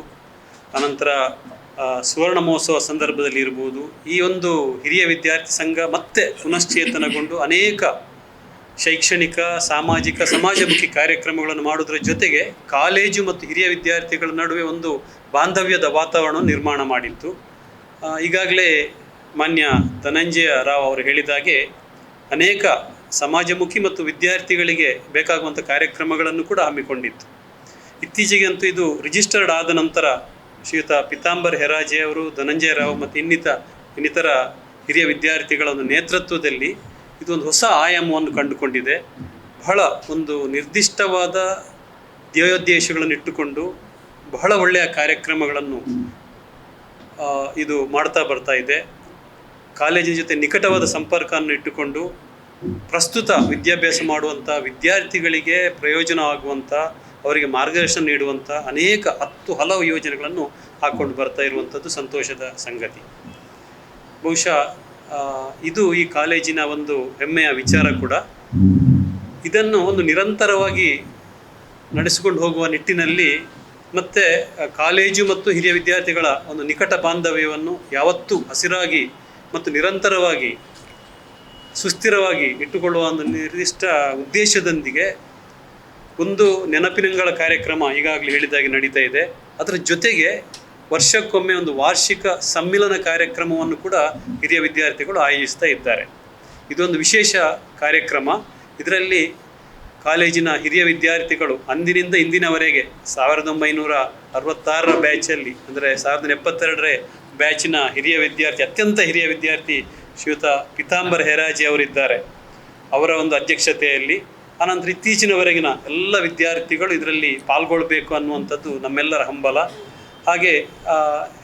ಅನಂತರ ಸುವರ್ಣ ಮಹೋತ್ಸವ ಸಂದರ್ಭದಲ್ಲಿ ಇರ್ಬೋದು, ಈ ಒಂದು ಹಿರಿಯ ವಿದ್ಯಾರ್ಥಿ ಸಂಘ ಮತ್ತೆ ಪುನಶ್ಚೇತನಗೊಂಡು ಅನೇಕ ಶೈಕ್ಷಣಿಕ, ಸಾಮಾಜಿಕ, ಸಮಾಜಮುಖಿ ಕಾರ್ಯಕ್ರಮಗಳನ್ನು ಮಾಡೋದ್ರ ಜೊತೆಗೆ ಕಾಲೇಜು ಮತ್ತು ಹಿರಿಯ ವಿದ್ಯಾರ್ಥಿಗಳ ನಡುವೆ ಒಂದು ಬಾಂಧವ್ಯದ ವಾತಾವರಣವನ್ನು ನಿರ್ಮಾಣ ಮಾಡಿತ್ತು. ಈಗಾಗಲೇ ಮಾನ್ಯ ಧನಂಜಯ ರಾವ್ ಅವರು ಹೇಳಿದಾಗೆ ಅನೇಕ ಸಮಾಜಮುಖಿ ಮತ್ತು ವಿದ್ಯಾರ್ಥಿಗಳಿಗೆ ಬೇಕಾಗುವಂಥ ಕಾರ್ಯಕ್ರಮಗಳನ್ನು ಕೂಡ ಹಮ್ಮಿಕೊಂಡಿತ್ತು. ಇತ್ತೀಚೆಗೆ ಅಂತೂ ಇದು ರಿಜಿಸ್ಟರ್ಡ್ ಆದ ನಂತರ ಶ್ರೀಯುತ ಪಿತಾಂಬರ್ ಹೆರಾಜೆ ಅವರು, ಧನಂಜಯ ರಾವ್ ಮತ್ತು ಇನ್ನಿತರ ಹಿರಿಯ ವಿದ್ಯಾರ್ಥಿಗಳ ಒಂದು ನೇತೃತ್ವದಲ್ಲಿ ಇದೊಂದು ಹೊಸ ಆಯಾಮವನ್ನು ಕಂಡುಕೊಂಡಿದೆ. ಬಹಳ ಒಂದು ನಿರ್ದಿಷ್ಟವಾದ ಧ್ಯೇಯೋದ್ದೇಶಗಳನ್ನು ಇಟ್ಟುಕೊಂಡು ಬಹಳ ಒಳ್ಳೆಯ ಕಾರ್ಯಕ್ರಮಗಳನ್ನು ಇದು ಮಾಡ್ತಾ ಬರ್ತಾ ಇದೆ. ಕಾಲೇಜಿನ ಜೊತೆ ನಿಕಟವಾದ ಸಂಪರ್ಕವನ್ನು ಇಟ್ಟುಕೊಂಡು ಪ್ರಸ್ತುತ ವಿದ್ಯಾಭ್ಯಾಸ ಮಾಡುವಂಥ ವಿದ್ಯಾರ್ಥಿಗಳಿಗೆ ಪ್ರಯೋಜನ ಆಗುವಂಥ, ಅವರಿಗೆ ಮಾರ್ಗದರ್ಶನ ನೀಡುವಂಥ ಅನೇಕ ಹಲವು ಯೋಜನೆಗಳನ್ನು ಹಾಕ್ಕೊಂಡು ಬರ್ತಾ ಇರುವಂಥದ್ದು ಸಂತೋಷದ ಸಂಗತಿ. ಬಹುಶಃ ಇದು ಈ ಕಾಲೇಜಿನ ಒಂದು ಹೆಮ್ಮೆಯ ವಿಚಾರ ಕೂಡ. ಇದನ್ನು ಒಂದು ನಿರಂತರವಾಗಿ ನಡೆಸಿಕೊಂಡು ಹೋಗುವ ನಿಟ್ಟಿನಲ್ಲಿ ಮತ್ತು ಕಾಲೇಜು ಮತ್ತು ಹಿರಿಯ ವಿದ್ಯಾರ್ಥಿಗಳ ಒಂದು ನಿಕಟ ಬಾಂಧವ್ಯವನ್ನು ಯಾವತ್ತೂ ಹಸಿರಾಗಿ ಮತ್ತು ನಿರಂತರವಾಗಿ ಸುಸ್ಥಿರವಾಗಿ ಇಟ್ಟುಕೊಳ್ಳುವ ಒಂದು ನಿರ್ದಿಷ್ಟ ಉದ್ದೇಶದೊಂದಿಗೆ ಒಂದು ನೆನಪಿನಂಗಳ ಕಾರ್ಯಕ್ರಮ ಈಗಾಗಲೇ ಹೇಳಿದಾಗೆ ನಡೀತಾ ಇದೆ. ಅದರ ಜೊತೆಗೆ ವರ್ಷಕ್ಕೊಮ್ಮೆ ಒಂದು ವಾರ್ಷಿಕ ಸಮ್ಮಿಲನ ಕಾರ್ಯಕ್ರಮವನ್ನು ಕೂಡ ಹಿರಿಯ ವಿದ್ಯಾರ್ಥಿಗಳು ಆಯೋಜಿಸ್ತಾ ಇದ್ದಾರೆ. ಇದೊಂದು ವಿಶೇಷ ಕಾರ್ಯಕ್ರಮ. ಇದರಲ್ಲಿ ಕಾಲೇಜಿನ ಹಿರಿಯ ವಿದ್ಯಾರ್ಥಿಗಳು ಅಂದಿನಿಂದ ಇಂದಿನವರೆಗೆ 1966ರ ಬ್ಯಾಚಲ್ಲಿ, ಅಂದರೆ 1972ರ ಬ್ಯಾಚಿನ ಹಿರಿಯ ವಿದ್ಯಾರ್ಥಿ, ಅತ್ಯಂತ ಹಿರಿಯ ವಿದ್ಯಾರ್ಥಿ ಶ್ರೀಯುತ ಪಿತಾಂಬರ್ ಹೆರಾಜೆ ಅವರಿದ್ದಾರೆ. ಅವರ ಒಂದು ಅಧ್ಯಕ್ಷತೆಯಲ್ಲಿ ಅನಂತರ ಇತ್ತೀಚಿನವರೆಗಿನ ಎಲ್ಲ ವಿದ್ಯಾರ್ಥಿಗಳು ಇದರಲ್ಲಿ ಪಾಲ್ಗೊಳ್ಬೇಕು ಅನ್ನುವಂಥದ್ದು ನಮ್ಮೆಲ್ಲರ ಹಂಬಲ. ಹಾಗೆ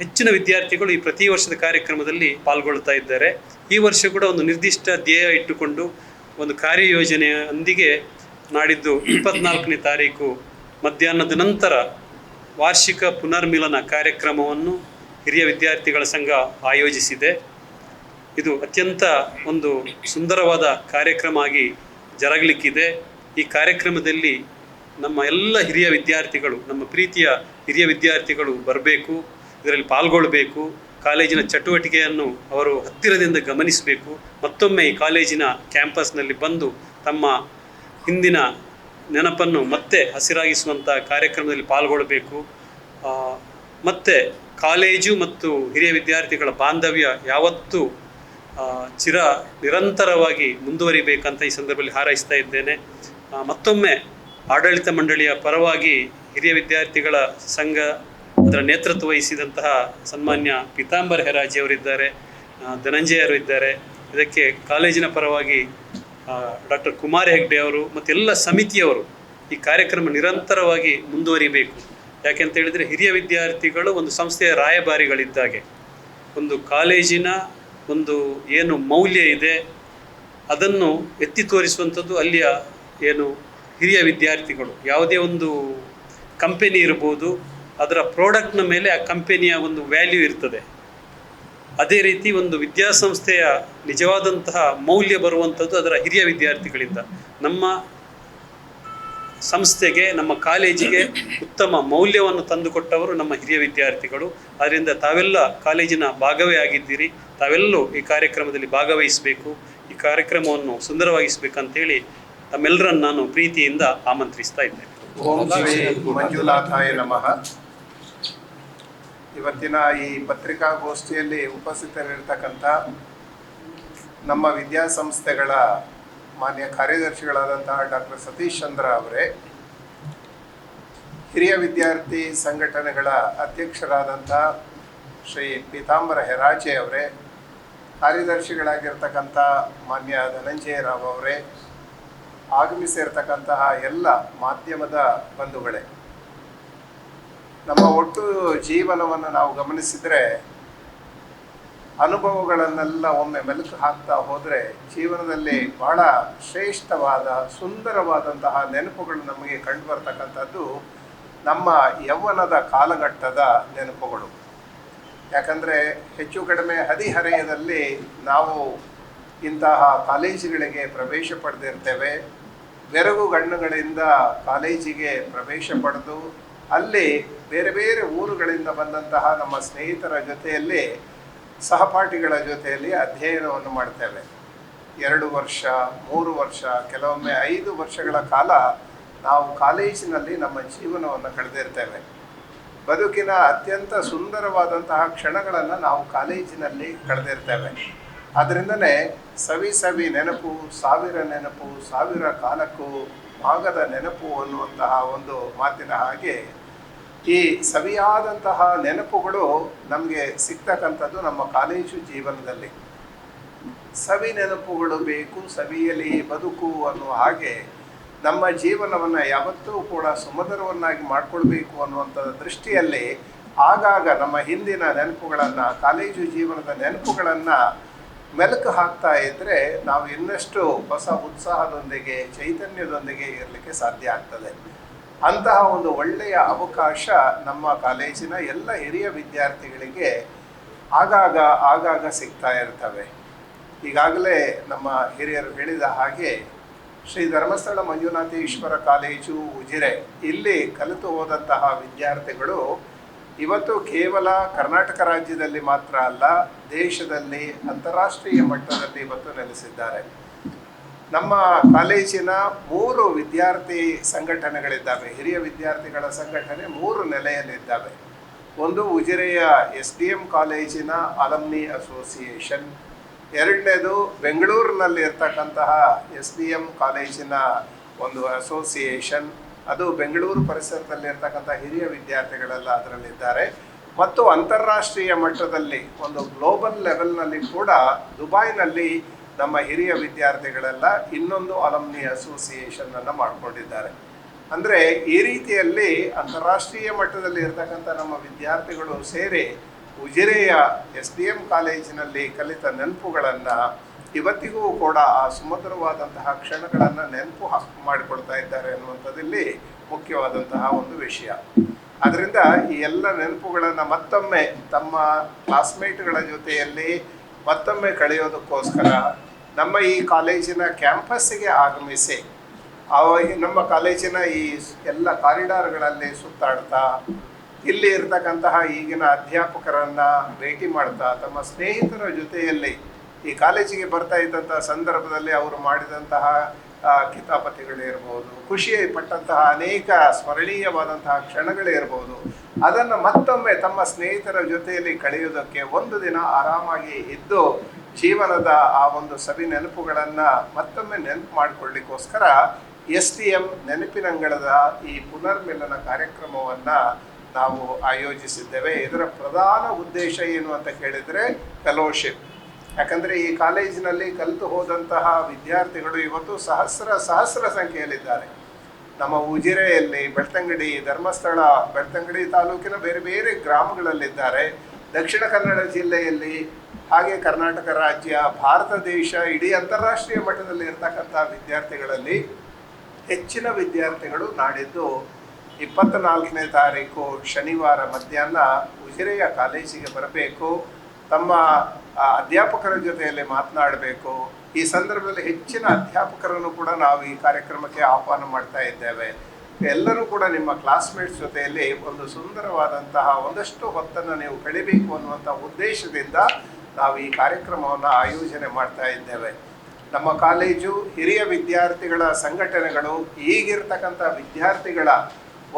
ಹೆಚ್ಚಿನ ವಿದ್ಯಾರ್ಥಿಗಳು ಈ ಪ್ರತಿ ವರ್ಷದ ಕಾರ್ಯಕ್ರಮದಲ್ಲಿ ಪಾಲ್ಗೊಳ್ತಾ ಇದ್ದಾರೆ. ಈ ವರ್ಷ ಕೂಡ ಒಂದು ನಿರ್ದಿಷ್ಟ ಧ್ಯೇಯ ಇಟ್ಟುಕೊಂಡು ಒಂದು ಕಾರ್ಯಯೋಜನೆಯೊಂದಿಗೆ ನಾಡಿದ್ದು 24ನೇ ತಾರೀಕು ಮಧ್ಯಾಹ್ನದ ನಂತರ ವಾರ್ಷಿಕ ಪುನರ್ಮಿಲನ ಕಾರ್ಯಕ್ರಮವನ್ನು ಹಿರಿಯ ವಿದ್ಯಾರ್ಥಿಗಳ ಸಂಘ ಆಯೋಜಿಸಿದೆ. ಇದು ಅತ್ಯಂತ ಒಂದು ಸುಂದರವಾದ ಕಾರ್ಯಕ್ರಮ ಆಗಿ ಜರಗಲಿಕ್ಕಿದೆ. ಈ ಕಾರ್ಯಕ್ರಮದಲ್ಲಿ ನಮ್ಮ ಎಲ್ಲ ಹಿರಿಯ ವಿದ್ಯಾರ್ಥಿಗಳು, ನಮ್ಮ ಪ್ರೀತಿಯ ಹಿರಿಯ ವಿದ್ಯಾರ್ಥಿಗಳು ಬರಬೇಕು, ಇದರಲ್ಲಿ ಪಾಲ್ಗೊಳ್ಳಬೇಕು, ಕಾಲೇಜಿನ ಚಟುವಟಿಕೆಯನ್ನು ಅವರು ಹತ್ತಿರದಿಂದ ಗಮನಿಸಬೇಕು. ಮತ್ತೊಮ್ಮೆ ಈ ಕಾಲೇಜಿನ ಕ್ಯಾಂಪಸ್ನಲ್ಲಿ ಬಂದು ತಮ್ಮ ಹಿಂದಿನ ನೆನಪನ್ನು ಮತ್ತೆ ಹಸಿರಾಗಿಸುವಂಥ ಕಾರ್ಯಕ್ರಮದಲ್ಲಿ ಪಾಲ್ಗೊಳ್ಳಬೇಕು. ಮತ್ತು ಕಾಲೇಜು ಮತ್ತು ಹಿರಿಯ ವಿದ್ಯಾರ್ಥಿಗಳ ಬಾಂಧವ್ಯ ಯಾವತ್ತೂ ನಿರಂತರವಾಗಿ ಮುಂದುವರಿಬೇಕಂತ ಈ ಸಂದರ್ಭದಲ್ಲಿ ಹಾರೈಸ್ತಾ ಇದ್ದೇನೆ. ಮತ್ತೊಮ್ಮೆ ಆಡಳಿತ ಮಂಡಳಿಯ ಪರವಾಗಿ ಹಿರಿಯ ವಿದ್ಯಾರ್ಥಿಗಳ ಸಂಘ ಅದರ ನೇತೃತ್ವ ವಹಿಸಿದಂತಹ ಸನ್ಮಾನ್ಯ ಪಿತಾಂಬರ್ ಹೆರಾಜೆ ಅವರಿದ್ದಾರೆ, ಧನಂಜಯರು ಇದ್ದಾರೆ. ಇದಕ್ಕೆ ಕಾಲೇಜಿನ ಪರವಾಗಿ ಡಾಕ್ಟರ್ ಕುಮಾರ್ ಹೆಗ್ಡೆ ಅವರು ಮತ್ತು ಎಲ್ಲ ಸಮಿತಿಯವರು ಈ ಕಾರ್ಯಕ್ರಮ ನಿರಂತರವಾಗಿ ಮುಂದುವರಿಬೇಕು. ಯಾಕೆಂತ ಹೇಳಿದರೆ ಹಿರಿಯ ವಿದ್ಯಾರ್ಥಿಗಳು ಒಂದು ಸಂಸ್ಥೆಯ ರಾಯಭಾರಿಗಳಿದ್ದಾಗೆ. ಒಂದು ಕಾಲೇಜಿನ ಒಂದು ಏನು ಮೌಲ್ಯ ಇದೆ ಅದನ್ನು ಎತ್ತಿ ತೋರಿಸುವಂಥದ್ದು ಅಲ್ಲಿಯ ಏನು ಹಿರಿಯ ವಿದ್ಯಾರ್ಥಿಗಳು. ಯಾವುದೇ ಒಂದು ಕಂಪೆನಿ ಇರ್ಬೋದು, ಅದರ ಪ್ರಾಡಕ್ಟ್ನ ಮೇಲೆ ಆ ಕಂಪೆನಿಯ ಒಂದು ವ್ಯಾಲ್ಯೂ ಇರ್ತದೆ. ಅದೇ ರೀತಿ ಒಂದು ವಿದ್ಯಾಸಂಸ್ಥೆಯ ನಿಜವಾದಂತಹ ಮೌಲ್ಯ ಬರುವಂಥದ್ದು ಅದರ ಹಿರಿಯ ವಿದ್ಯಾರ್ಥಿಗಳಿಂದ. ನಮ್ಮ ಸಂಸ್ಥೆಗೆ, ನಮ್ಮ ಕಾಲೇಜಿಗೆ ಉತ್ತಮ ಮೌಲ್ಯವನ್ನು ತಂದುಕೊಟ್ಟವರು ನಮ್ಮ ಹಿರಿಯ ವಿದ್ಯಾರ್ಥಿಗಳು. ಆದ್ದರಿಂದ ತಾವೆಲ್ಲ ಕಾಲೇಜಿನ ಭಾಗವೇ ಆಗಿದ್ದೀರಿ. ತಾವೆಲ್ಲೂ ಈ ಕಾರ್ಯಕ್ರಮದಲ್ಲಿ ಭಾಗವಹಿಸಬೇಕು, ಈ ಕಾರ್ಯಕ್ರಮವನ್ನು ಸುಂದರವಾಗಿಸಬೇಕಂತೇಳಿ ತಮ್ಮೆಲ್ಲರನ್ನು ನಾನು ಪ್ರೀತಿಯಿಂದ ಆಮಂತ್ರಿಸ್ತಾ ಇದ್ದೇನೆ. ಓಂ ಶ್ರೀ ಮಂಜುನಾಥಾಯ ನಮಃ. ಇವತ್ತಿನ ಈ ಪತ್ರಿಕಾಗೋಷ್ಠಿಯಲ್ಲಿ ಉಪಸ್ಥಿತರಿರ್ತಕ್ಕಂಥ ನಮ್ಮ ವಿದ್ಯಾಸಂಸ್ಥೆಗಳ ಮಾನ್ಯ ಕಾರ್ಯದರ್ಶಿಗಳಾದಂತಹ ಡಾಕ್ಟರ್ ಸತೀಶ್ ಚಂದ್ರ ಅವರೇ, ಹಿರಿಯ ವಿದ್ಯಾರ್ಥಿ ಸಂಘಟನೆಗಳ ಅಧ್ಯಕ್ಷರಾದಂಥ ಶ್ರೀ ಪಿತಾಂಬರ ಹೆರಾಜೆ ಅವರೇ, ಕಾರ್ಯದರ್ಶಿಗಳಾಗಿರ್ತಕ್ಕಂಥ ಮಾನ್ಯ ಧನಂಜಯ ರಾವ್ ಅವರೇ, ಆಗಮಿಸಿರ್ತಕ್ಕಂತಹ ಎಲ್ಲ ಮಾಧ್ಯಮದ ಬಂಧುಗಳೇ, ನಮ್ಮ ಒಟ್ಟು ಜೀವನವನ್ನು ನಾವು ಗಮನಿಸಿದರೆ ಅನುಭವಗಳನ್ನೆಲ್ಲ ಒಮ್ಮೆ ಮೆಲುಕು ಹಾಕ್ತಾ ಹೋದರೆ ಜೀವನದಲ್ಲಿ ಬಹಳ ಶ್ರೇಷ್ಠವಾದ ಸುಂದರವಾದಂತಹ ನೆನಪುಗಳು ನಮಗೆ ಕಂಡು ಬರ್ತಕ್ಕಂಥದ್ದು ನಮ್ಮ ಯೌವನದ ಕಾಲಘಟ್ಟದ ನೆನಪುಗಳು. ಯಾಕಂದರೆ ಹೆಚ್ಚು ಕಡಿಮೆ ಹದಿಹರೆಯದಲ್ಲಿ ನಾವು ಇಂತಹ ಕಾಲೇಜುಗಳಿಗೆ ಪ್ರವೇಶ ಪಡೆದಿರ್ತೇವೆ. ಬೆರಗುಗಣ್ಣುಗಳಿಂದ ಕಾಲೇಜಿಗೆ ಪ್ರವೇಶ ಪಡೆದು ಅಲ್ಲಿ ಬೇರೆ ಬೇರೆ ಊರುಗಳಿಂದ ಬಂದಂತಹ ನಮ್ಮ ಸ್ನೇಹಿತರ ಜೊತೆಯಲ್ಲಿ ಸಹಪಾಠಿಗಳ ಜೊತೆಯಲ್ಲಿ ಅಧ್ಯಯನವನ್ನು ಮಾಡ್ತೇವೆ. 2 ವರ್ಷ, 3 ವರ್ಷ, ಕೆಲವೊಮ್ಮೆ 5 ವರ್ಷಗಳ ಕಾಲ ನಾವು ಕಾಲೇಜಿನಲ್ಲಿ ನಮ್ಮ ಜೀವನವನ್ನು ಕಳೆದಿರ್ತೇವೆ. ಬದುಕಿನ ಅತ್ಯಂತ ಸುಂದರವಾದಂತಹ ಕ್ಷಣಗಳನ್ನು ನಾವು ಕಾಲೇಜಿನಲ್ಲಿ ಕಳೆದಿರ್ತೇವೆ. ಅದರಿಂದನೇ ಸವಿ ನೆನಪು, ಸಾವಿರ ಕಾಲಕ್ಕೂ ಭಾಗದ ನೆನಪು ಅನ್ನುವಂತಹ ಒಂದು ಮಾತಿನ ಹಾಗೆ ಈ ಸವಿಯಾದಂತಹ ನೆನಪುಗಳು ನಮಗೆ ಸಿಗ್ತಕ್ಕಂಥದ್ದು ನಮ್ಮ ಕಾಲೇಜು ಜೀವನದಲ್ಲಿ. ಸವಿ ನೆನಪುಗಳು ಬೇಕು, ಸವಿಯಲಿ ಬದುಕು ಅನ್ನುವ ಹಾಗೆ ನಮ್ಮ ಜೀವನವನ್ನು ಯಾವತ್ತೂ ಕೂಡ ಸುಮಧುರವನ್ನಾಗಿ ಮಾಡಿಕೊಳ್ಬೇಕು ಅನ್ನುವಂಥ ದೃಷ್ಟಿಯಲ್ಲಿ ಆಗಾಗ ನಮ್ಮ ಹಿಂದಿನ ನೆನಪುಗಳನ್ನು, ಕಾಲೇಜು ಜೀವನದ ನೆನಪುಗಳನ್ನು ಮೆಲುಕು ಹಾಕ್ತಾ ಇದ್ದರೆ ನಾವು ಇನ್ನಷ್ಟು ಹೊಸ ಉತ್ಸಾಹದೊಂದಿಗೆ, ಚೈತನ್ಯದೊಂದಿಗೆ ಇರಲಿಕ್ಕೆ ಸಾಧ್ಯ ಆಗ್ತದೆ. ಅಂತಹ ಒಂದು ಒಳ್ಳೆಯ ಅವಕಾಶ ನಮ್ಮ ಕಾಲೇಜಿನ ಎಲ್ಲ ಹಿರಿಯ ವಿದ್ಯಾರ್ಥಿಗಳಿಗೆ ಆಗಾಗ ಸಿಗ್ತಾ ಇರ್ತವೆ. ಈಗಾಗಲೇ ನಮ್ಮ ಹಿರಿಯರು ಹೇಳಿದ ಹಾಗೆ ಶ್ರೀ ಧರ್ಮಸ್ಥಳ ಮಂಜುನಾಥೇಶ್ವರ ಕಾಲೇಜು ಉಜಿರೆ ಇಲ್ಲಿ ಕಲಿತು ಹೋದಂತಹ ವಿದ್ಯಾರ್ಥಿಗಳು ಇವತ್ತು ಕೇವಲ ಕರ್ನಾಟಕ ರಾಜ್ಯದಲ್ಲಿ ಮಾತ್ರ ಅಲ್ಲ, ದೇಶದಲ್ಲಿ ಅಂತಾರಾಷ್ಟ್ರೀಯ ಮಟ್ಟದಲ್ಲಿ ಇವತ್ತು ನೆಲೆಸಿದ್ದಾರೆ. ನಮ್ಮ ಕಾಲೇಜಿನ 3 ವಿದ್ಯಾರ್ಥಿ ಸಂಘಟನೆಗಳಿದ್ದಾವೆ. ಹಿರಿಯ ವಿದ್ಯಾರ್ಥಿಗಳ ಸಂಘಟನೆ 3 ನೆಲೆಯಲ್ಲಿದ್ದಾವೆ. ಒಂದು ಉಜಿರೆಯ SDM ಕಾಲೇಜಿನ ಅಲಮ್ನಿ ಅಸೋಸಿಯೇಷನ್, ಎರಡನೇದು ಬೆಂಗಳೂರಿನಲ್ಲಿ ಇರ್ತಕ್ಕಂತಹ SDM ಕಾಲೇಜಿನ ಒಂದು ಅಸೋಸಿಯೇಷನ್, ಅದು ಬೆಂಗಳೂರು ಪರಿಸರದಲ್ಲಿರ್ತಕ್ಕಂಥ ಹಿರಿಯ ವಿದ್ಯಾರ್ಥಿಗಳೆಲ್ಲ ಅದರಲ್ಲಿದ್ದಾರೆ. ಮತ್ತು ಅಂತಾರಾಷ್ಟ್ರೀಯ ಮಟ್ಟದಲ್ಲಿ ಒಂದು ಗ್ಲೋಬಲ್ ಲೆವೆಲ್ನಲ್ಲಿ ಕೂಡ ದುಬೈನಲ್ಲಿ ನಮ್ಮ ಹಿರಿಯ ವಿದ್ಯಾರ್ಥಿಗಳೆಲ್ಲ ಇನ್ನೊಂದು ಅಲಮ್ನಿ ಅಸೋಸಿಯೇಷನನ್ನು ಮಾಡಿಕೊಂಡಿದ್ದಾರೆ. ಅಂದರೆ ಈ ರೀತಿಯಲ್ಲಿ ಅಂತಾರಾಷ್ಟ್ರೀಯ ಮಟ್ಟದಲ್ಲಿ ಇರ್ತಕ್ಕಂಥ ನಮ್ಮ ವಿದ್ಯಾರ್ಥಿಗಳು ಸೇರಿ ಉಜಿರೆಯ SDM ಕಾಲೇಜಿನಲ್ಲಿ ಕಲಿತ ನೆನಪುಗಳನ್ನು ಇವತ್ತಿಗೂ ಕೂಡ ಆ ಸುಮಧುರವಾದಂತಹ ಕ್ಷಣಗಳನ್ನು ನೆನಪು ಮಾಡಿಕೊಳ್ತಾ ಇದ್ದಾರೆ ಅನ್ನುವಂಥದ್ದಲ್ಲಿ ಮುಖ್ಯವಾದಂತಹ ಒಂದು ವಿಷಯ. ಆದ್ದರಿಂದ ಈ ಎಲ್ಲ ನೆನಪುಗಳನ್ನು ಮತ್ತೊಮ್ಮೆ ತಮ್ಮ ಕ್ಲಾಸ್ಮೇಟ್ಗಳ ಜೊತೆಯಲ್ಲಿ ಮತ್ತೊಮ್ಮೆ ಕಳೆಯೋದಕ್ಕೋಸ್ಕರ ನಮ್ಮ ಈ ಕಾಲೇಜಿನ ಕ್ಯಾಂಪಸ್ಸಿಗೆ ಆಗಮಿಸಿ ನಮ್ಮ ಕಾಲೇಜಿನ ಈ ಎಲ್ಲ ಕಾರಿಡಾರ್ಗಳಲ್ಲಿ ಸುತ್ತಾಡ್ತಾ ಇಲ್ಲಿ ಇರ್ತಕ್ಕಂತಹ ಈಗಿನ ಅಧ್ಯಾಪಕರನ್ನು ಭೇಟಿ ಮಾಡ್ತಾ ತಮ್ಮ ಸ್ನೇಹಿತರ ಜೊತೆಯಲ್ಲಿ ಈ ಕಾಲೇಜಿಗೆ ಬರ್ತಾ ಇದ್ದಂತಹ ಸಂದರ್ಭದಲ್ಲಿ ಅವರು ಮಾಡಿದಂತಹ ಕಿತಾಪತಿಗಳಿರ್ಬೋದು, ಖುಷಿ ಪಟ್ಟಂತಹ ಅನೇಕ ಸ್ಮರಣೀಯವಾದಂತಹ ಕ್ಷಣಗಳಿರ್ಬೋದು, ಅದನ್ನು ಮತ್ತೊಮ್ಮೆ ತಮ್ಮ ಸ್ನೇಹಿತರ ಜೊತೆಯಲ್ಲಿ ಕಳೆಯೋದಕ್ಕೆ ಒಂದು ದಿನ ಆರಾಮಾಗಿ ಇದ್ದು ಜೀವನದ ಆ ಒಂದು ಸವಿ ನೆನಪುಗಳನ್ನು ಮತ್ತೊಮ್ಮೆ ನೆನಪು ಮಾಡಿಕೊಳ್ಳಿಕ್ಕೋಸ್ಕರ SDM ನೆನಪಿನಂಗಳದ ಈ ಪುನರ್ಮಿಲನ ಕಾರ್ಯಕ್ರಮವನ್ನು ನಾವು ಆಯೋಜಿಸಿದ್ದೇವೆ. ಇದರ ಪ್ರಧಾನ ಉದ್ದೇಶ ಏನು ಅಂತ ಕೇಳಿದರೆ ಫೆಲೋಶಿಪ್. ಯಾಕಂದರೆ ಈ ಕಾಲೇಜಿನಲ್ಲಿ ಕಲಿತು ಹೋದಂತಹ ವಿದ್ಯಾರ್ಥಿಗಳು ಇವತ್ತು ಸಹಸ್ರ ಸಂಖ್ಯೆಯಲ್ಲಿದ್ದಾರೆ. ನಮ್ಮ ಉಜಿರೆಯಲ್ಲಿ, ಬೆಳ್ತಂಗಡಿ, ಧರ್ಮಸ್ಥಳ, ಬೆಳ್ತಂಗಡಿ ತಾಲೂಕಿನ ಬೇರೆ ಬೇರೆ ಗ್ರಾಮಗಳಲ್ಲಿದ್ದಾರೆ. ದಕ್ಷಿಣ ಕನ್ನಡ ಜಿಲ್ಲೆಯಲ್ಲಿ, ಹಾಗೆ ಕರ್ನಾಟಕ ರಾಜ್ಯ, ಭಾರತ ದೇಶ, ಇಡೀ ಅಂತಾರಾಷ್ಟ್ರೀಯ ಮಟ್ಟದಲ್ಲಿ ಇರ್ತಕ್ಕಂಥ ವಿದ್ಯಾರ್ಥಿಗಳಲ್ಲಿ ಹೆಚ್ಚಿನ ವಿದ್ಯಾರ್ಥಿಗಳು ನಾಡಿದ್ದು 24ನೇ ತಾರೀಕು ಶನಿವಾರ ಮಧ್ಯಾಹ್ನ ಉಜಿರೆಯ ಕಾಲೇಜಿಗೆ ಬರಬೇಕು, ತಮ್ಮ ಅಧ್ಯಾಪಕರ ಜೊತೆಯಲ್ಲಿ ಮಾತನಾಡಬೇಕು. ಈ ಸಂದರ್ಭದಲ್ಲಿ ಹೆಚ್ಚಿನ ಅಧ್ಯಾಪಕರನ್ನು ಕೂಡ ನಾವು ಈ ಕಾರ್ಯಕ್ರಮಕ್ಕೆ ಆಹ್ವಾನ ಮಾಡ್ತಾ ಇದ್ದೇವೆ. ಎಲ್ಲರೂ ಕೂಡ ನಿಮ್ಮ ಕ್ಲಾಸ್ಮೇಟ್ಸ್ ಜೊತೆಯಲ್ಲಿ ಒಂದು ಸುಂದರವಾದಂತಹ ಒಂದಷ್ಟು ಹೊತ್ತನ್ನು ನೀವು ಕಳಿಬೇಕು ಅನ್ನುವಂಥ ಉದ್ದೇಶದಿಂದ ನಾವು ಈ ಕಾರ್ಯಕ್ರಮವನ್ನು ಆಯೋಜನೆ ಮಾಡ್ತಾ ಇದ್ದೇವೆ. ನಮ್ಮ ಕಾಲೇಜು ಹಿರಿಯ ವಿದ್ಯಾರ್ಥಿಗಳ ಸಂಘಟನೆಗಳು ಈಗಿರ್ತಕ್ಕಂಥ ವಿದ್ಯಾರ್ಥಿಗಳ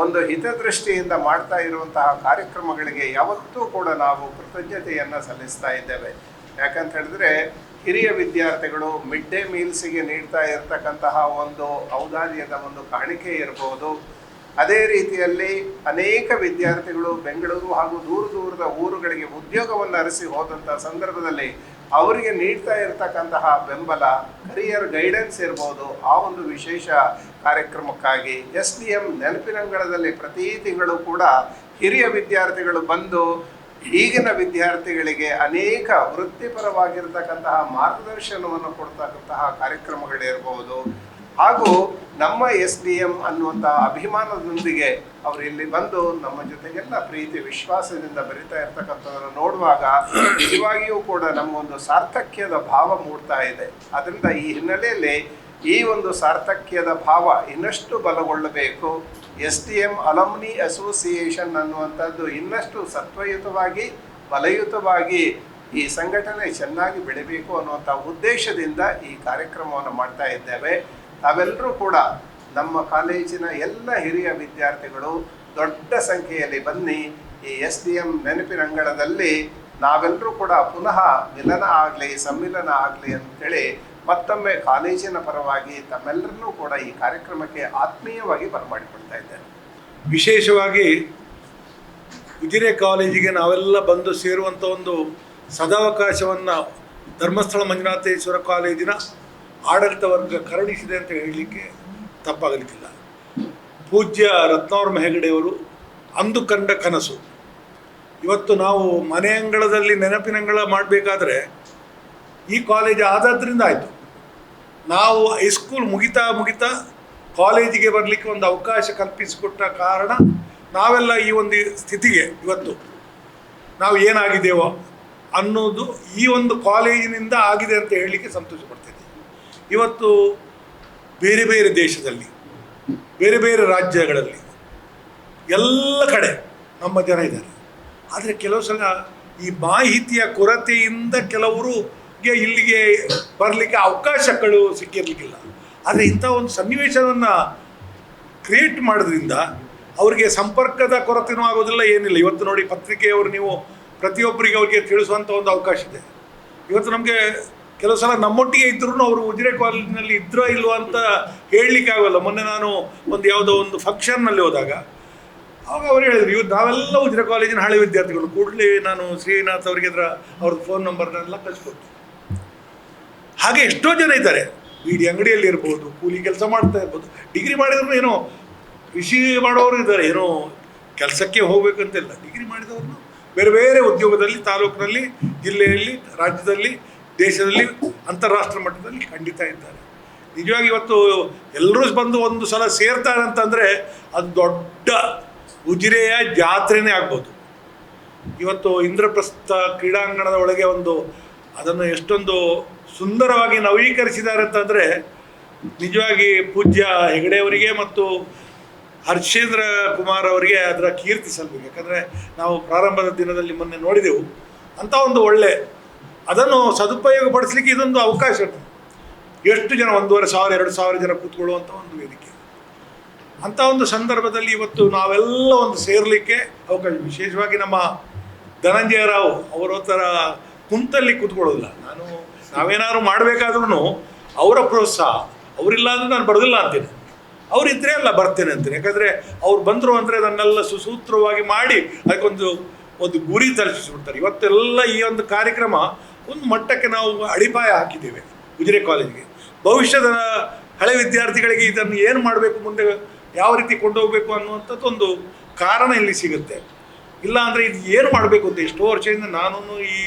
ಒಂದು ಹಿತದೃಷ್ಟಿಯಿಂದ ಮಾಡ್ತಾ ಇರುವಂತಹ ಕಾರ್ಯಕ್ರಮಗಳಿಗೆ ಯಾವತ್ತೂ ಕೂಡ ನಾವು ಕೃತಜ್ಞತೆಯನ್ನು ಸಲ್ಲಿಸ್ತಾ ಇದ್ದೇವೆ. ಯಾಕಂತ ಹೇಳಿದ್ರೆ ಹಿರಿಯ ವಿದ್ಯಾರ್ಥಿಗಳು ಮಿಡ್ ಡೇ ಮೀಲ್ಸಿಗೆ ನೀಡ್ತಾ ಇರತಕ್ಕಂತಹ ಒಂದು ಔದಾರ್ಯದ ಒಂದು ಕಾಣಿಕೆ ಇರ್ಬೋದು. ಅದೇ ರೀತಿಯಲ್ಲಿ ಅನೇಕ ವಿದ್ಯಾರ್ಥಿಗಳು ಬೆಂಗಳೂರು ಹಾಗೂ ದೂರದ ಊರುಗಳಿಗೆ ಉದ್ಯೋಗವನ್ನು ಅರಸಿ ಹೋದಂಥ ಸಂದರ್ಭದಲ್ಲಿ ಅವರಿಗೆ ನೀಡ್ತಾ ಇರತಕ್ಕಂತಹ ಬೆಂಬಲ, ಕರಿಯರ್ ಗೈಡೆನ್ಸ್ ಇರ್ಬೋದು. ಆ ಒಂದು ವಿಶೇಷ ಕಾರ್ಯಕ್ರಮಕ್ಕಾಗಿ SDM ನೆನಪಿನಂಗಳದಲ್ಲಿ ಪ್ರತಿ ತಿಂಗಳು ಕೂಡ ಹಿರಿಯ ವಿದ್ಯಾರ್ಥಿಗಳು ಬಂದು ಈಗಿನ ವಿದ್ಯಾರ್ಥಿಗಳಿಗೆ ಅನೇಕ ವೃತ್ತಿಪರವಾಗಿರ್ತಕ್ಕಂತಹ ಮಾರ್ಗದರ್ಶನವನ್ನು ಕೊಡ್ತಕ್ಕಂತಹ ಕಾರ್ಯಕ್ರಮಗಳಿರ್ಬೋದು. ಹಾಗೂ ನಮ್ಮ SDM ಅನ್ನುವಂತಹ ಅಭಿಮಾನದೊಂದಿಗೆ ಅವರು ಇಲ್ಲಿ ಬಂದು ನಮ್ಮ ಜೊತೆಗೆಲ್ಲ ಪ್ರೀತಿ ವಿಶ್ವಾಸದಿಂದ ಬರಿತಾ ಇರ್ತಕ್ಕಂಥದ್ದನ್ನು ನೋಡುವಾಗ ನಿಜವಾಗಿಯೂ ಕೂಡ ನಮಗೊಂದು ಸಾರ್ಥಕ್ಯದ ಭಾವ ಮೂಡ್ತಾ ಇದೆ. ಅದರಿಂದ ಈ ಹಿನ್ನೆಲೆಯಲ್ಲಿ ಈ ಒಂದು ಸಾರ್ಥಕ್ಯದ ಭಾವ ಇನ್ನಷ್ಟು ಬಲಗೊಳ್ಳಬೇಕು. STM ಅಲಮ್ನಿ ಅಸೋಸಿಯೇಷನ್ ಅನ್ನುವಂಥದ್ದು ಇನ್ನಷ್ಟು ಸತ್ವಯುತವಾಗಿ ಬಲಯುತವಾಗಿ ಈ ಸಂಘಟನೆ ಚೆನ್ನಾಗಿ ಬೆಳಿಬೇಕು ಅನ್ನುವಂಥ ಉದ್ದೇಶದಿಂದ ಈ ಕಾರ್ಯಕ್ರಮವನ್ನು ಮಾಡ್ತಾ ಇದ್ದೇವೆ. ತಾವೆಲ್ಲರೂ ಕೂಡ ನಮ್ಮ ಕಾಲೇಜಿನ ಎಲ್ಲ ಹಿರಿಯ ವಿದ್ಯಾರ್ಥಿಗಳು ದೊಡ್ಡ ಸಂಖ್ಯೆಯಲ್ಲಿ ಬನ್ನಿ ಈ SDM ನೆನಪಿನಂಗಳದಲ್ಲಿ ನಾವೆಲ್ಲರೂ ಕೂಡ ಪುನಃ ಮಿಲನ ಆಗಲಿ, ಸಮ್ಮಿಲನ ಆಗಲಿ ಅಂತೇಳಿ ಮತ್ತೊಮ್ಮೆ ಕಾಲೇಜಿನ ಪರವಾಗಿ ತಮ್ಮೆಲ್ಲರನ್ನೂ ಕೂಡ ಈ ಕಾರ್ಯಕ್ರಮಕ್ಕೆ ಆತ್ಮೀಯವಾಗಿ ಬರಮಾಡಿಕೊಳ್ತಾ ಇದ್ದೇನೆ. ವಿಶೇಷವಾಗಿ ಉಜಿರೆ ಕಾಲೇಜಿಗೆ ನಾವೆಲ್ಲ ಬಂದು ಸೇರುವಂಥ ಒಂದು ಸದಾವಕಾಶವನ್ನು ಧರ್ಮಸ್ಥಳ ಮಂಜುನಾಥೇಶ್ವರ ಕಾಲೇಜಿನ ಆಡಳಿತ ವರ್ಗ ಕರುಣಿಸಿದೆ ಅಂತ ಹೇಳಲಿಕ್ಕೆ ತಪ್ಪಾಗಲಿಕ್ಕಿಲ್ಲ. ಪೂಜ್ಯ ರತ್ನವರ್ಮ ಹೆಗಡೆಯವರು ಅಂದು ಕಂಡ ಕನಸು. ಇವತ್ತು ನಾವು ಮನೆ ಅಂಗಳದಲ್ಲಿ ನೆನಪಿನಂಗಳ ಮಾಡಬೇಕಾದ್ರೆ ಈ ಕಾಲೇಜ್ ಆದದ್ರಿಂದ ಆಯಿತು. ನಾವು ಹೈಸ್ಕೂಲ್ ಮುಗಿತಾ ಕಾಲೇಜಿಗೆ ಬರಲಿಕ್ಕೆ ಒಂದು ಅವಕಾಶ ಕಲ್ಪಿಸಿಕೊಟ್ಟ ಕಾರಣ ನಾವೆಲ್ಲ ಈ ಒಂದು ಸ್ಥಿತಿಗೆ ಇವತ್ತು ನಾವು ಏನಾಗಿದ್ದೇವೋ ಅನ್ನೋದು ಈ ಒಂದು ಕಾಲೇಜಿನಿಂದ ಆಗಿದೆ ಅಂತ ಹೇಳಲಿಕ್ಕೆ ಸಂತೋಷ ಪಡ್ತೇನೆ. ಇವತ್ತು ಬೇರೆ ಬೇರೆ ದೇಶದಲ್ಲಿ, ಬೇರೆ ಬೇರೆ ರಾಜ್ಯಗಳಲ್ಲಿ ಎಲ್ಲ ಕಡೆ ನಮ್ಮ ಜನ ಇದ್ದಾರೆ. ಆದರೆ ಕೆಲವು ಸಲ ಈ ಮಾಹಿತಿಯ ಕೊರತೆಯಿಂದ ಕೆಲವರಿಗೆ ಇಲ್ಲಿಗೆ ಬರಲಿಕ್ಕೆ ಅವಕಾಶಗಳು ಸಿಕ್ಕಿರಲಿಕ್ಕಿಲ್ಲ. ಆದರೆ ಇಂಥ ಒಂದು ಸನ್ನಿವೇಶವನ್ನು ಕ್ರಿಯೇಟ್ ಮಾಡೋದ್ರಿಂದ ಅವರಿಗೆ ಸಂಪರ್ಕದ ಕೊರತೆನೂ ಆಗೋದಿಲ್ಲ, ಏನಿಲ್ಲ. ಇವತ್ತು ನೋಡಿ, ಪತ್ರಿಕೆಯವರು ನೀವು ಪ್ರತಿಯೊಬ್ಬರಿಗೆ ಅವರಿಗೆ ತಿಳಿಸುವಂಥ ಒಂದು ಅವಕಾಶ ಇದೆ. ಇವತ್ತು ನಮಗೆ ಕೆಲವು ಸಲ ನಮ್ಮೊಟ್ಟಿಗೆ ಇದ್ರೂ ಅವರು ಉಜಿರೆ ಕಾಲೇಜಿನಲ್ಲಿ ಇದ್ರೋ ಇಲ್ವೋ ಅಂತ ಹೇಳಲಿಕ್ಕೆ ಆಗೋಲ್ಲ. ಮೊನ್ನೆ ನಾನು ಯಾವುದೋ ಒಂದು ಫಂಕ್ಷನ್ನಲ್ಲಿ ಹೋದಾಗ ಆವಾಗ ಅವ್ರು ಹೇಳಿದ್ರು, ಇವತ್ತು ನಾವೆಲ್ಲ ಉಜಿರೆ ಕಾಲೇಜಿನ ಹಳೆ ವಿದ್ಯಾರ್ಥಿಗಳು. ಕೂಡಲೇ ನಾನು ಶ್ರೀನಾಥ್ ಅವರಿಗೆ ಅವ್ರದ್ದು ಫೋನ್ ನಂಬರ್ನೆಲ್ಲ ಕಳಿಸ್ಕೊಟ್ಟು. ಹಾಗೆ ಎಷ್ಟೋ ಜನ ಇದ್ದಾರೆ, ಬೀಡಿ ಅಂಗಡಿಯಲ್ಲಿ ಇರ್ಬೋದು, ಕೂಲಿ ಕೆಲಸ ಮಾಡ್ತಾ ಇರ್ಬೋದು, ಡಿಗ್ರಿ ಮಾಡಿದ್ರು ಏನೋ ಕೃಷಿ ಮಾಡೋರು ಇದ್ದಾರೆ, ಏನೋ ಕೆಲಸಕ್ಕೆ ಹೋಗ್ಬೇಕಂತಿಲ್ಲ. ಡಿಗ್ರಿ ಮಾಡಿದವ್ರನ್ನು ಬೇರೆ ಬೇರೆ ಉದ್ಯೋಗದಲ್ಲಿ, ತಾಲೂಕಿನಲ್ಲಿ, ಜಿಲ್ಲೆಯಲ್ಲಿ, ರಾಜ್ಯದಲ್ಲಿ, ದೇಶದಲ್ಲಿ, ಅಂತಾರಾಷ್ಟ್ರ ಮಟ್ಟದಲ್ಲಿ ಖಂಡಿತ ಇದ್ದಾರೆ. ನಿಜವಾಗಿ ಇವತ್ತು ಎಲ್ಲರೂ ಬಂದು ಒಂದು ಸಲ ಸೇರ್ತಾರೆ ಅಂತಂದರೆ ಅದು ದೊಡ್ಡ ಉಜಿರೆಯ ಜಾತ್ರೆನೇ ಆಗ್ಬೋದು. ಇವತ್ತು ಇಂದ್ರಪ್ರಸ್ಥ ಕ್ರೀಡಾಂಗಣದ ಒಳಗೆ ಅದನ್ನು ಎಷ್ಟೊಂದು ಸುಂದರವಾಗಿ ನವೀಕರಿಸಿದ್ದಾರೆ ಅಂತಂದರೆ ನಿಜವಾಗಿ ಪೂಜ್ಯ ಹೆಗಡೆಯವರಿಗೆ ಮತ್ತು ಹರ್ಷೇಂದ್ರ ಕುಮಾರ್ ಅವರಿಗೆ ಅದರ ಕೀರ್ತಿ ಸಲ್ಲಬೇಕು. ಯಾಕಂದರೆ ನಾವು ಪ್ರಾರಂಭದ ದಿನದಲ್ಲಿ ಮೊನ್ನೆ ನೋಡಿದೆವು. ಅಂಥ ಒಂದು ಒಳ್ಳೆ ಅದನ್ನು ಸದುಪಯೋಗಪಡಿಸಲಿಕ್ಕೆ ಇದೊಂದು ಅವಕಾಶ. ಎಷ್ಟು ಜನ, 1,500 2,000 ಜನ ಕೂತ್ಕೊಳ್ಳುವಂಥ ಒಂದು ವೇದಿಕೆ. ಅಂಥ ಒಂದು ಸಂದರ್ಭದಲ್ಲಿ ಇವತ್ತು ನಾವೆಲ್ಲ ಒಂದು ಸೇರಲಿಕ್ಕೆ ಅವಕಾಶ. ವಿಶೇಷವಾಗಿ ನಮ್ಮ ಧನಂಜಯ ರಾವ್ ಅವರ ಥರ ಕುಂತಲ್ಲಿ ಕೂತ್ಕೊಳ್ಳೋದಿಲ್ಲ. ನಾವೇನಾದ್ರು ಮಾಡಬೇಕಾದ್ರೂ ಅವರ ಪ್ರೋತ್ಸಾಹ, ಅವರಿಲ್ಲ ಅಂದರೆ ನಾನು ಬರೋದಿಲ್ಲ ಅಂತೇನೆ, ಅವರಿದ್ದರೆ ಅಲ್ಲ ಬರ್ತೇನೆ ಅಂತೇನೆ. ಯಾಕಂದರೆ ಅವ್ರು ಬಂದರು ಅಂದರೆ ಅದನ್ನೆಲ್ಲ ಸುಸೂತ್ರವಾಗಿ ಮಾಡಿ ಅದಕ್ಕೊಂದು ಗುರಿ ತಲುಪಿಸಿಬಿಡ್ತಾರೆ. ಇವತ್ತೆಲ್ಲ ಈ ಒಂದು ಕಾರ್ಯಕ್ರಮ ಒಂದು ಮಟ್ಟಕ್ಕೆ ನಾವು ಅಡಿಪಾಯ ಹಾಕಿದ್ದೇವೆ ಉಜಿರೆ ಕಾಲೇಜಿಗೆ. ಭವಿಷ್ಯದ ಹಳೆ ವಿದ್ಯಾರ್ಥಿಗಳಿಗೆ ಇದನ್ನು ಏನು ಮಾಡಬೇಕು, ಮುಂದೆ ಯಾವ ರೀತಿ ಕೊಂಡೋಗಬೇಕು ಅನ್ನುವಂಥದ್ದು ಒಂದು ಕಾರಣ ಇಲ್ಲಿ ಸಿಗುತ್ತೆ. ಇಲ್ಲ ಅಂದರೆ ಇದು ಏನು ಮಾಡಬೇಕು ಅಂತ ಎಷ್ಟೋ ವರ್ಷದಿಂದ ನಾನು ಈ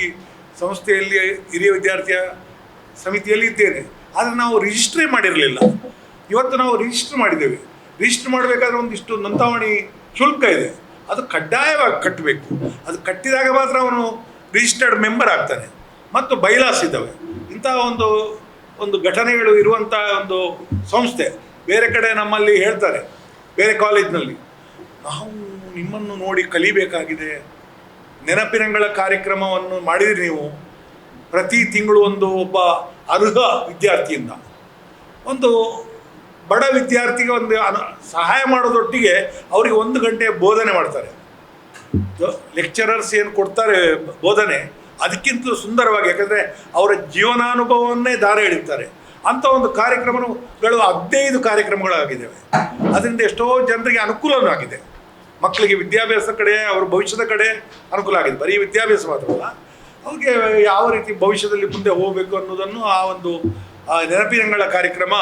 ಸಂಸ್ಥೆಯಲ್ಲಿ ಹಿರಿಯ ವಿದ್ಯಾರ್ಥಿಯ ಸಮಿತಿಯಲ್ಲಿ ಇದ್ದೇನೆ. ಆದರೆ ನಾವು ರಿಜಿಸ್ಟ್ರೇ ಮಾಡಿರಲಿಲ್ಲ. ಇವತ್ತು ನಾವು ರಿಜಿಸ್ಟ್ರ್ ಮಾಡಿದ್ದೇವೆ. ರಿಜಿಸ್ಟ್ರ್ ಮಾಡಬೇಕಾದ್ರೆ ಒಂದಿಷ್ಟು ನೋಂದಾವಣಿ ಶುಲ್ಕ ಇದೆ, ಅದು ಕಡ್ಡಾಯವಾಗಿ ಕಟ್ಟಬೇಕು. ಅದು ಕಟ್ಟಿದಾಗ ಮಾತ್ರ ಅವನು ರಿಜಿಸ್ಟರ್ಡ್ ಮೆಂಬರ್ ಆಗ್ತಾನೆ. ಮತ್ತು ಬೈಲಾಸ್ ಇದ್ದಾವೆ. ಇಂಥ ಒಂದು ಘಟನೆಗಳು ಇರುವಂಥ ಒಂದು ಸಂಸ್ಥೆ. ಬೇರೆ ಕಡೆ ನಮ್ಮಲ್ಲಿ ಹೇಳ್ತಾರೆ, ಬೇರೆ ಕಾಲೇಜಿನಲ್ಲಿ ನಾವು ನಿಮ್ಮನ್ನು ನೋಡಿ ಕಲಿಬೇಕಾಗಿದೆ, ನೆನಪಿನಂಗಳ ಕಾರ್ಯಕ್ರಮವನ್ನು ಮಾಡಿದ್ರಿ ನೀವು. ಪ್ರತಿ ತಿಂಗಳು ಒಬ್ಬ ಅರ್ಹ ವಿದ್ಯಾರ್ಥಿಯಿಂದ ಒಂದು ಬಡ ವಿದ್ಯಾರ್ಥಿಗೆ ಸಹಾಯ ಮಾಡೋದೊಟ್ಟಿಗೆ ಅವರಿಗೆ 1 ಗಂಟೆ ಬೋಧನೆ ಮಾಡ್ತಾರೆ. ಲೆಕ್ಚರರ್ಸ್ ಏನು ಕೊಡ್ತಾರೆ ಬೋಧನೆ, ಅದಕ್ಕಿಂತ ಸುಂದರವಾಗಿ, ಯಾಕಂದರೆ ಅವರ ಜೀವನಾನುಭವವನ್ನೇ ದಾರಿ ಎಳಿತಾರೆ. ಅಂಥ ಒಂದು ಕಾರ್ಯಕ್ರಮಗಳು 15 ಕಾರ್ಯಕ್ರಮಗಳಾಗಿದ್ದಾವೆ. ಅದರಿಂದ ಎಷ್ಟೋ ಜನರಿಗೆ ಅನುಕೂಲವೂ ಆಗಿದೆ. ಮಕ್ಕಳಿಗೆ ವಿದ್ಯಾಭ್ಯಾಸ ಕಡೆ, ಅವರ ಭವಿಷ್ಯದ ಕಡೆ ಅನುಕೂಲ ಆಗಿದೆ. ಬರೀ ವಿದ್ಯಾಭ್ಯಾಸ ಮಾತ್ರವಲ್ಲ, ಅವ್ರಿಗೆ ಯಾವ ರೀತಿ ಭವಿಷ್ಯದಲ್ಲಿ ಮುಂದೆ ಹೋಗಬೇಕು ಅನ್ನೋದನ್ನು ಆ ನೆನಪಿನಂಗಳ ಕಾರ್ಯಕ್ರಮ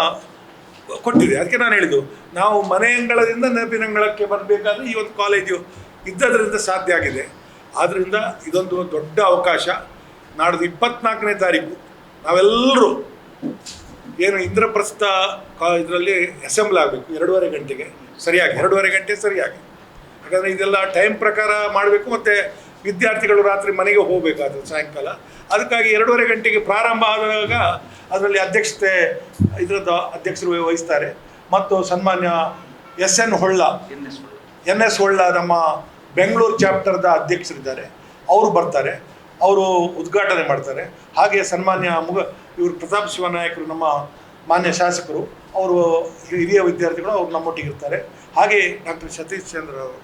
ಕೊಟ್ಟಿದೆ. ಅದಕ್ಕೆ ನಾನು ಹೇಳಿದ್ದು, ನಾವು ಮನೆ ಅಂಗಳದಿಂದ ನೆನಪಿನಂಗಳಕ್ಕೆ ಬರಬೇಕಾದ್ರೆ ಈ ಒಂದು ಕಾಲೇಜು ಇದ್ದದರಿಂದ ಸಾಧ್ಯ ಆಗಿದೆ. ಆದ್ದರಿಂದ ಇದೊಂದು ದೊಡ್ಡ ಅವಕಾಶ. ನಾಡ್ದು 24ನೇ ತಾರೀಕು ನಾವೆಲ್ಲರೂ ಏನು ಇಂದ್ರಪ್ರಸ್ಥ ಇದರಲ್ಲಿ ಅಸೆಂಬ್ಲ್ ಆಗಬೇಕು 2:30 ಗಂಟೆಗೆ ಸರಿಯಾಗಿ. 2:30 ಗಂಟೆ ಸರಿಯಾಗಿ. ಯಾಕಂದರೆ ಇದೆಲ್ಲ ಟೈಮ್ ಪ್ರಕಾರ ಮಾಡಬೇಕು. ಮತ್ತು ವಿದ್ಯಾರ್ಥಿಗಳು ರಾತ್ರಿ ಮನೆಗೆ ಹೋಗಬೇಕಾದ್ರೆ ಸಾಯಂಕಾಲ. ಅದಕ್ಕಾಗಿ 2:30 ಗಂಟೆಗೆ ಪ್ರಾರಂಭ ಆದಾಗ ಅದರಲ್ಲಿ ಇದರದ್ದು ಅಧ್ಯಕ್ಷರು ವಹಿಸ್ತಾರೆ. ಮತ್ತು ಸನ್ಮಾನ್ಯ ಎನ್ ಎಸ್ ಹೊಳ್ಳ ನಮ್ಮ ಬೆಂಗಳೂರು ಚಾಪ್ಟರ್ದ ಅಧ್ಯಕ್ಷರಿದ್ದಾರೆ, ಅವರು ಬರ್ತಾರೆ, ಅವರು ಉದ್ಘಾಟನೆ ಮಾಡ್ತಾರೆ. ಹಾಗೆ ಸನ್ಮಾನ್ಯ ಇವರು ಪ್ರತಾಪ್ ಶಿವನಾಯಕರು ನಮ್ಮ ಮಾನ್ಯ ಶಾಸಕರು, ಅವರು ಹಿರಿಯ ವಿದ್ಯಾರ್ಥಿಗಳು, ಅವರು ನಮ್ಮೊಟ್ಟಿಗೆ ಇರ್ತಾರೆ. ಹಾಗೆ ಡಾಕ್ಟರ್ ಸತೀಶ್ ಚಂದ್ರ ಅವರು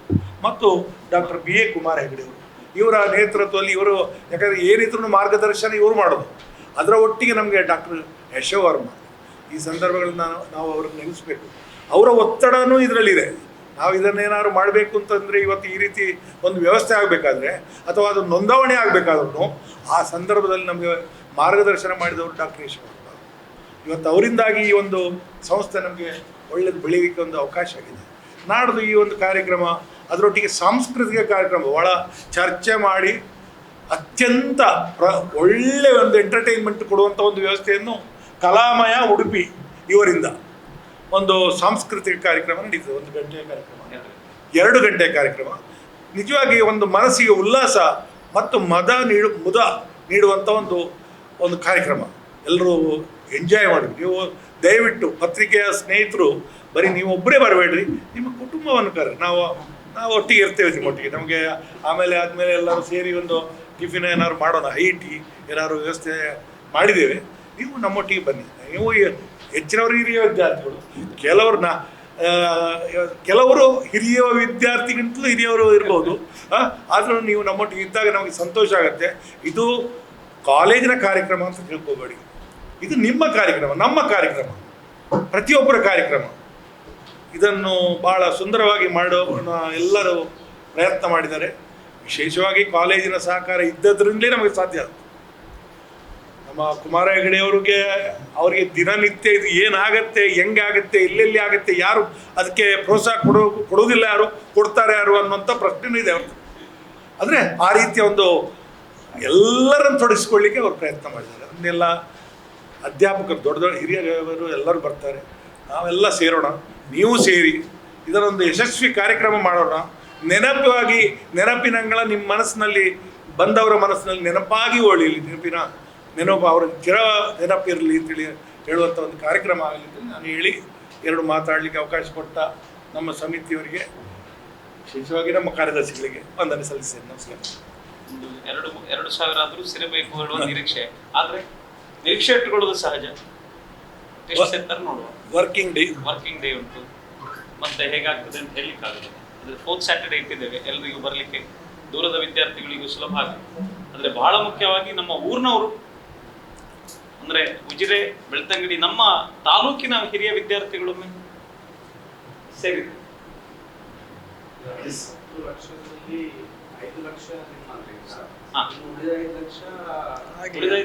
ಮತ್ತು ಡಾಕ್ಟರ್ BA ಕುಮಾರ್ ಹೆಗಡೆ ಅವರು, ಇವರ ನೇತೃತ್ವದಲ್ಲಿ ಇವರು, ಯಾಕಂದರೆ ಏನಿದ್ರು ಮಾರ್ಗದರ್ಶನ ಇವರು ಮಾಡೋದು. ಅದರ ಒಟ್ಟಿಗೆ ನಮಗೆ ಡಾಕ್ಟರ್ ಯಶೋವರ್ಮ, ಈ ಸಂದರ್ಭಗಳನ್ನ ನಾವು ಅವ್ರಿಗೆ ನೆನೆಸ್ಬೇಕು. ಅವರ ಒತ್ತಡನೂ ಇದರಲ್ಲಿದೆ. ನಾವು ಇದನ್ನೇನಾದ್ರು ಮಾಡಬೇಕು ಅಂತಂದರೆ ಇವತ್ತು ಈ ರೀತಿ ಒಂದು ವ್ಯವಸ್ಥೆ ಆಗಬೇಕಾದ್ರೆ ಅಥವಾ ಅದು ನೋಂದಾವಣೆ ಆಗಬೇಕಾದ್ರೂ ಆ ಸಂದರ್ಭದಲ್ಲಿ ನಮಗೆ ಮಾರ್ಗದರ್ಶನ ಮಾಡಿದವರು ಡಾಕ್ಟರ್ ಯಶೋವರ್ಮ. ಇವತ್ತು ಅವರಿಂದಾಗಿ ಈ ಒಂದು ಸಂಸ್ಥೆ ನಮಗೆ ಒಳ್ಳೆಯದು ಬೆಳೀಲಿಕ್ಕೆ ಒಂದು ಅವಕಾಶ ಆಗಿದೆ. ನಾಡ್ದು ಈ ಒಂದು ಕಾರ್ಯಕ್ರಮ, ಅದರೊಟ್ಟಿಗೆ ಸಾಂಸ್ಕೃತಿಕ ಕಾರ್ಯಕ್ರಮ ಭಾಳ ಚರ್ಚೆ ಮಾಡಿ ಅತ್ಯಂತ ಒಳ್ಳೆಯ ಒಂದು ಎಂಟರ್ಟೈನ್ಮೆಂಟ್ ಕೊಡುವಂಥ ಒಂದು ವ್ಯವಸ್ಥೆಯನ್ನು ಕಲಾಮಯ ಉಡುಪಿ ಇವರಿಂದ ಒಂದು ಸಾಂಸ್ಕೃತಿಕ ಕಾರ್ಯಕ್ರಮ ನಡೀತದೆ. 1 ಗಂಟೆಯ ಕಾರ್ಯಕ್ರಮ, 2 ಗಂಟೆಯ ಕಾರ್ಯಕ್ರಮ. ನಿಜವಾಗಿ ಒಂದು ಮನಸ್ಸಿಗೆ ಉಲ್ಲಾಸ ಮತ್ತು ಮುದ ನೀಡುವಂಥ ಒಂದು ಕಾರ್ಯಕ್ರಮ. ಎಲ್ಲರೂ ಎಂಜಾಯ್ ಮಾಡಿ. ನೀವು ದಯವಿಟ್ಟು ಪತ್ರಿಕೆಯ ಸ್ನೇಹಿತರು ಬರೀ ನೀವು ಒಬ್ಬರೇ ಬರಬೇಡ್ರಿ, ನಿಮ್ಮ ಕುಟುಂಬವನ್ನು ಕರೆ. ನಾವು ಒಟ್ಟಿಗೆ ಇರ್ತೇವೆ ನಿಮ್ಮೊಟ್ಟಿಗೆ. ನಮಗೆ ಆದಮೇಲೆ ಎಲ್ಲರೂ ಸೇರಿ ಒಂದು ಟಿಫಿನ್ ಏನಾದ್ರು ಮಾಡೋಣ, ಟೀ ಏನಾದ್ರು ವ್ಯವಸ್ಥೆ ಮಾಡಿದ್ದೇವೆ. ನೀವು ನಮ್ಮೊಟ್ಟಿಗೆ ಬನ್ನಿ. ನೀವು ಹೆಚ್ಚಿನವರು ಹಿರಿಯ ವಿದ್ಯಾರ್ಥಿಗಳು, ಕೆಲವರು ಹಿರಿಯ ವಿದ್ಯಾರ್ಥಿಗಿಂತಲೂ ಹಿರಿಯವರು ಇರ್ಬೋದು. ಆದರೂ ನೀವು ನಮ್ಮೊಟ್ಟಿಗೆ ಇದ್ದಾಗ ನಮಗೆ ಸಂತೋಷ ಆಗುತ್ತೆ. ಇದು ಕಾಲೇಜಿನ ಕಾರ್ಯಕ್ರಮ ಅಂತ ತಿಳ್ಕೊಬೇಡಿ, ಇದು ನಿಮ್ಮ ಕಾರ್ಯಕ್ರಮ, ನಮ್ಮ ಕಾರ್ಯಕ್ರಮ, ಪ್ರತಿಯೊಬ್ಬರ ಕಾರ್ಯಕ್ರಮ. ಇದನ್ನು ಭಾಳ ಸುಂದರವಾಗಿ ಮಾಡೋಣ ಎಲ್ಲರೂ ಪ್ರಯತ್ನ ಮಾಡಿದ್ದಾರೆ. ವಿಶೇಷವಾಗಿ ಕಾಲೇಜಿನ ಸಹಕಾರ ಇದ್ದದ್ರಿಂದಲೇ ನಮಗೆ ಸಾಧ್ಯ. ನಮ್ಮ ಕುಮಾರ ಹೆಗಡೆ ಅವರಿಗೆ ದಿನನಿತ್ಯ ಇದು ಏನಾಗತ್ತೆ, ಹೆಂಗಾಗತ್ತೆ, ಎಲ್ಲೆಲ್ಲಿ ಆಗುತ್ತೆ, ಯಾರು ಅದಕ್ಕೆ ಪ್ರೋತ್ಸಾಹ ಕೊಡೋದಿಲ್ಲ, ಯಾರು ಕೊಡ್ತಾರೆ ಯಾರು ಅನ್ನೋಂಥ ಪ್ರಶ್ನೆನೂ ಇದೆ ಅವ್ರದ್ದು. ಅಂದರೆ ಆ ರೀತಿಯ ಒಂದು ಎಲ್ಲರನ್ನು ತೊಡಗಿಸ್ಕೊಳ್ಳಿಕ್ಕೆ ಅವರು ಪ್ರಯತ್ನ ಮಾಡಿದ್ದಾರೆ. ಅದನ್ನೆಲ್ಲ ಅಧ್ಯಾಪಕರು, ದೊಡ್ಡ ಹಿರಿಯರು ಎಲ್ಲರೂ ಬರ್ತಾರೆ. ನಾವೆಲ್ಲ ಸೇರೋಣ, ನೀವು ಸೇರಿ ಇದರೊಂದು ಯಶಸ್ವಿ ಕಾರ್ಯಕ್ರಮ ಮಾಡೋಣ. ನೆನಪಿನಂಗಳ ನಿಮ್ಮ ಮನಸ್ಸಿನಲ್ಲಿ ಬಂದವರ ಮನಸ್ಸಿನಲ್ಲಿ ನೆನಪಾಗಿ ಉಳಿಯಲಿ, ನೆನಪು ಅವರ ನೆನಪಿರಲಿ ಅಂತೇಳಿ ಹೇಳುವಂಥ ಒಂದು ಕಾರ್ಯಕ್ರಮ ಆಗಲಿ ಅಂತ ನಾನು ಹೇಳಿ 2 ಮಾತಾಡಲಿಕ್ಕೆ ಅವಕಾಶ ಕೊಟ್ಟ ನಮ್ಮ ಸಮಿತಿಯವರಿಗೆ, ವಿಶೇಷವಾಗಿ ನಮ್ಮ ಕಾರ್ಯದರ್ಶಿಗಳಿಗೆ ವಂದನೆ ಸಲ್ಲಿಸ್ತೇನೆ. ನಮಸ್ಕಾರ. 2,000 ಆದರೂ ಸಿರಬೇಕು ಹೇಳುವ ನಿರೀಕ್ಷೆ, ಆದರೆ ನಿರೀಕ್ಷೆ ಇಟ್ಟುಕೊಳ್ಳೋದು ಸಹಜ. ನೋಡುವ ವರ್ಕಿಂಗ್ ಡೇ ಉಂಟು, ಮತ್ತೆ ಹೇಗಾಗ್ತದೆ ಅಂತ ಹೇಳಲಿಕ್ಕಾಗುತ್ತೆ. ಅಂದರೆ 4th ಸ್ಯಾಟರ್ಡೇ ಇಟ್ಟಿದ್ದೇವೆ, ಎಲ್ಲರಿಗೂ ಬರಲಿಕ್ಕೆ, ದೂರದ ವಿದ್ಯಾರ್ಥಿಗಳಿಗೂ ಸುಲಭ ಆಗುತ್ತೆ. ಅಂದರೆ ಬಹಳ ಮುಖ್ಯವಾಗಿ ನಮ್ಮ ಊರಿನವರು, ಅಂದರೆ ಉಜಿರೆ, ಬೆಳ್ತಂಗಡಿ, ನಮ್ಮ ತಾಲೂಕಿನ ಹಿರಿಯ ವಿದ್ಯಾರ್ಥಿಗಳೊಮ್ಮೆ ಸೇರಿದೆ. 5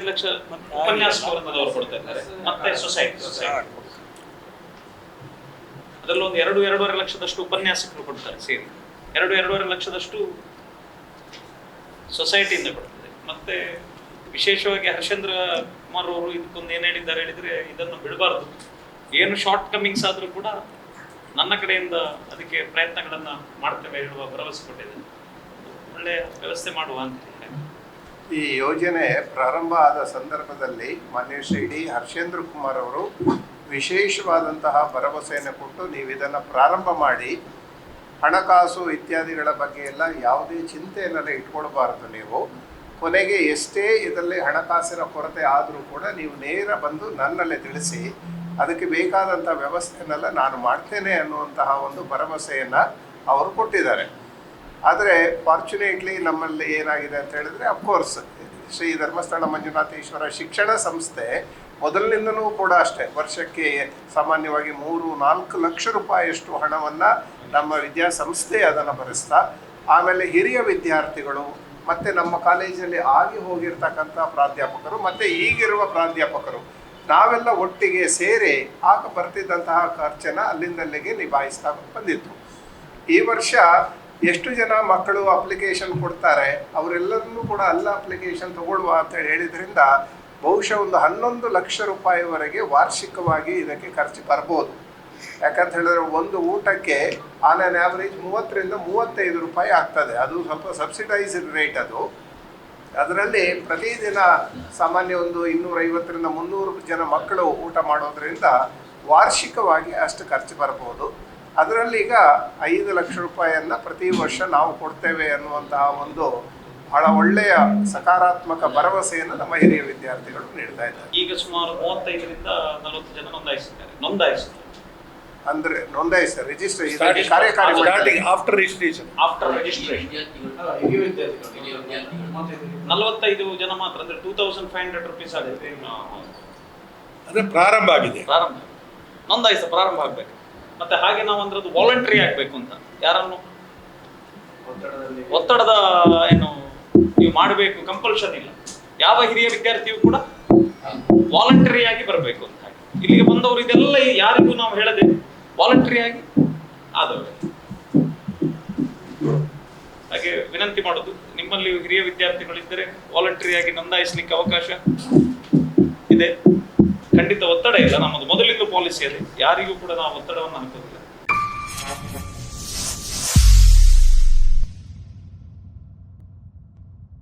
ಲಕ್ಷ ಉಪನ್ಯಾಸ ವರ್ಗದವರು ಕೊಡ್ತಾ ಇದ್ದಾರೆ, ಮತ್ತೆ ಸೊಸೈಟಿ ಅದರಲ್ಲಿ ಒಂದು 2-2.5 ಲಕ್ಷದಷ್ಟು ಉಪನ್ಯಾಸಕರು ಕೊಡ್ತಾರೆ ಸೇರಿ, 2-2.5 ಲಕ್ಷದಷ್ಟು ಸೊಸೈಟಿಯಿಂದ ಕೊಡ್ತದೆ. ಮತ್ತೆ ವಿಶೇಷವಾಗಿ ಹರ್ಷೇಂದ್ರ ಕುಮಾರ್ ಅವರು ಇದಕ್ಕೊಂದು ಏನು ಹೇಳಿದ್ದಾರೆ ಹೇಳಿದ್ರೆ, ಇದನ್ನು ಬಿಡಬಾರ್ದು, ಏನು ಶಾರ್ಟ್ ಕಮಿಂಗ್ಸ್ ಆದರೂ ಕೂಡ ನನ್ನ ಕಡೆಯಿಂದ ಅದಕ್ಕೆ ಪ್ರಯತ್ನಗಳನ್ನು ಮಾಡ್ತೇವೆ ಹೇಳುವ ಭರವಸೆ ಕೊಟ್ಟಿದ್ದೇನೆ. ಒಳ್ಳೆಯ ವ್ಯವಸ್ಥೆ ಮಾಡುವ ಅಂತ. ಈ ಯೋಜನೆ ಪ್ರಾರಂಭ ಆದ ಸಂದರ್ಭದಲ್ಲಿ ಮಾನ್ಯ ಶ್ರೀ ಡಿ ಹರ್ಷೇಂದ್ರ ಕುಮಾರ್ ಅವರು ವಿಶೇಷವಾದಂತಹ ಭರವಸೆಯನ್ನು ಕೊಟ್ಟು, ನೀವು ಇದನ್ನು ಪ್ರಾರಂಭ ಮಾಡಿ, ಹಣಕಾಸು ಇತ್ಯಾದಿಗಳ ಬಗ್ಗೆ ಎಲ್ಲ ಯಾವುದೇ ಚಿಂತೆಯನ್ನೆಲ್ಲ ಇಟ್ಕೊಳ್ಬಾರ್ದು. ನೀವು ಕೊನೆಗೆ ಎಷ್ಟೇ ಇದರಲ್ಲಿ ಹಣಕಾಸಿನ ಕೊರತೆ ಆದರೂ ಕೂಡ ನೀವು ನೇರ ಬಂದು ನನ್ನಲ್ಲೇ ತಿಳಿಸಿ, ಅದಕ್ಕೆ ಬೇಕಾದಂಥ ವ್ಯವಸ್ಥೆಯನ್ನೆಲ್ಲ ನಾನು ಮಾಡ್ತೇನೆ ಅನ್ನುವಂತಹ ಒಂದು ಭರವಸೆಯನ್ನು ಅವರು ಕೊಟ್ಟಿದ್ದಾರೆ. ಆದರೆ ಫಾರ್ಚುನೇಟ್ಲಿ ನಮ್ಮಲ್ಲಿ ಏನಾಗಿದೆ ಅಂತ ಹೇಳಿದ್ರೆ, ಅಫ್ಕೋರ್ಸ್ ಶ್ರೀ ಧರ್ಮಸ್ಥಳ ಮಂಜುನಾಥೇಶ್ವರ ಶಿಕ್ಷಣ ಸಂಸ್ಥೆ ಮೊದಲಿನಿಂದನೂ ಕೂಡ ಅಷ್ಟೇ ವರ್ಷಕ್ಕೆ ಸಾಮಾನ್ಯವಾಗಿ 3-4 ಲಕ್ಷ ರೂಪಾಯಿಯಷ್ಟು ಹಣವನ್ನು ನಮ್ಮ ವಿದ್ಯಾಸಂಸ್ಥೆ ಅದನ್ನು ಭರಿಸ್ತಾ, ಆಮೇಲೆ ಹಿರಿಯ ವಿದ್ಯಾರ್ಥಿಗಳು ಮತ್ತು ನಮ್ಮ ಕಾಲೇಜಲ್ಲಿ ಆಗಿ ಹೋಗಿರ್ತಕ್ಕಂಥ ಪ್ರಾಧ್ಯಾಪಕರು ಮತ್ತು ಈಗಿರುವ ಪ್ರಾಧ್ಯಾಪಕರು ನಾವೆಲ್ಲ ಒಟ್ಟಿಗೆ ಸೇರಿ ಆಗ ಬರ್ತಿದ್ದಂತಹ ಖರ್ಚನ್ನು ಅಲ್ಲಿಂದಲ್ಲಿಗೆ ನಿಭಾಯಿಸ್ತಾ ಬಂದಿತ್ತು. ಈ ವರ್ಷ ಎಷ್ಟು ಜನ ಮಕ್ಕಳು ಅಪ್ಲಿಕೇಶನ್ ಕೊಡ್ತಾರೆ, ಅವರೆಲ್ಲರನ್ನೂ ಕೂಡ ಅಲ್ಲ ಅಪ್ಲಿಕೇಶನ್ ತಗೊಳ್ಳುವ ಅಂತ ಹೇಳಿದ್ರಿಂದ ಬಹುಶಃ ಒಂದು 11 ಲಕ್ಷ ರೂಪಾಯಿವರೆಗೆ ವಾರ್ಷಿಕವಾಗಿ ಇದಕ್ಕೆ ಖರ್ಚು ಬರ್ಬೋದು. ಯಾಕಂತ ಹೇಳಿದ್ರೆ ಒಂದು ಊಟಕ್ಕೆ ಆನ್ ಆನ್ ಆ್ಯಾವ್ರೇಜ್ 30 ರಿಂದ 35 ರೂಪಾಯಿ ಆಗ್ತದೆ. ಅದು ಸ್ವಲ್ಪ ಸಬ್ಸಿಡೈಸ್ಡ್ ರೇಟ್ ಅದು. ಅದರಲ್ಲಿ ಪ್ರತಿದಿನ ಸಾಮಾನ್ಯ ಒಂದು 250 ರಿಂದ 300 ಜನ ಮಕ್ಕಳು ಊಟ ಮಾಡೋದ್ರಿಂದ ವಾರ್ಷಿಕವಾಗಿ ಅಷ್ಟು ಖರ್ಚು ಬರ್ಬೋದು. ಅದರಲ್ಲಿ ಈಗ 5 ಲಕ್ಷ ರೂಪಾಯಿಯನ್ನು ಪ್ರತಿ ವರ್ಷ ನಾವು ಕೊಡ್ತೇವೆ ಅನ್ನುವಂತಹ ಒಂದು ಬಹಳ ಒಳ್ಳೆಯ ಸಕಾರಾತ್ಮಕ ಭರವಸೆಯನ್ನು ನಮ್ಮ ಹಿರಿಯ ವಿದ್ಯಾರ್ಥಿಗಳು ನೀಡ್ತಾ ಇದ್ದಾರೆ. ಈಗ ಸುಮಾರು 35 ರಿಂದ 40 ಜನ ನೋಂದಾಯಿಸಿದ್ದಾರೆ. ಅಂದ್ರೆ ನೋಂದಾಯಿಸ್ತಾರೆ, register Starting after registration. After registration 45 ಜನ ಮಾತ್ರ, ಅಂದ್ರೆ 2500 rupees ಆಗುತ್ತೆ. ಅಂದ್ರೆ ಪ್ರಾರಂಭ ಆಗಿದೆ, ಪ್ರಾರಂಭ ಆಗ್ಬೇಕು. ಮತ್ತೆ ಹಾಗೆ ನಾವು ಅಂದ್ರೆ ಅದು ವಾಲಂಟರಿ ಆಗ್ಬೇಕು ಅಂತ, ಯಾರನ್ನು ಒತ್ತಡದ ಏನು ನೀವು ಮಾಡಬೇಕು ಕಂಪಲ್ಷನ್ ಇಲ್ಲ. ಯಾವ ಹಿರಿಯ ವಿದ್ಯಾರ್ಥಿಯು ಕೂಡ ವಾಲಂಟರಿ ಆಗಿ ಬರಬೇಕು ಅಂತ. ಹಾಗೆ ಇಲ್ಲಿಗೆ ಬಂದವರು ಇದೆಲ್ಲ ಯಾರಿಗೂ ನಾವು ಹೇಳದೆ ವಾಲಂಟರಿ ಆಗಿ ಆದವರು. ಹಾಗೆ ವಿನಂತಿ ಮಾಡೋದು, ನಿಮ್ಮಲ್ಲಿ ಹಿರಿಯ ವಿದ್ಯಾರ್ಥಿಗಳಿದ್ದರೆ ವಾಲಂಟರಿ ಆಗಿ ನೋಂದಾಯಿಸಲಿಕ್ಕೆ ಅವಕಾಶ ಇದೆ. ಖಂಡಿತ ಒತ್ತಡ ಇಲ್ಲ, ನಮ್ಮದು ಮೊದಲಿಂದ ಪಾಲಿಸಿ ಅದೇ, ಯಾರಿಗೂ ಕೂಡ ನಾವು ಒತ್ತಡವನ್ನು ಹಾಕೋದು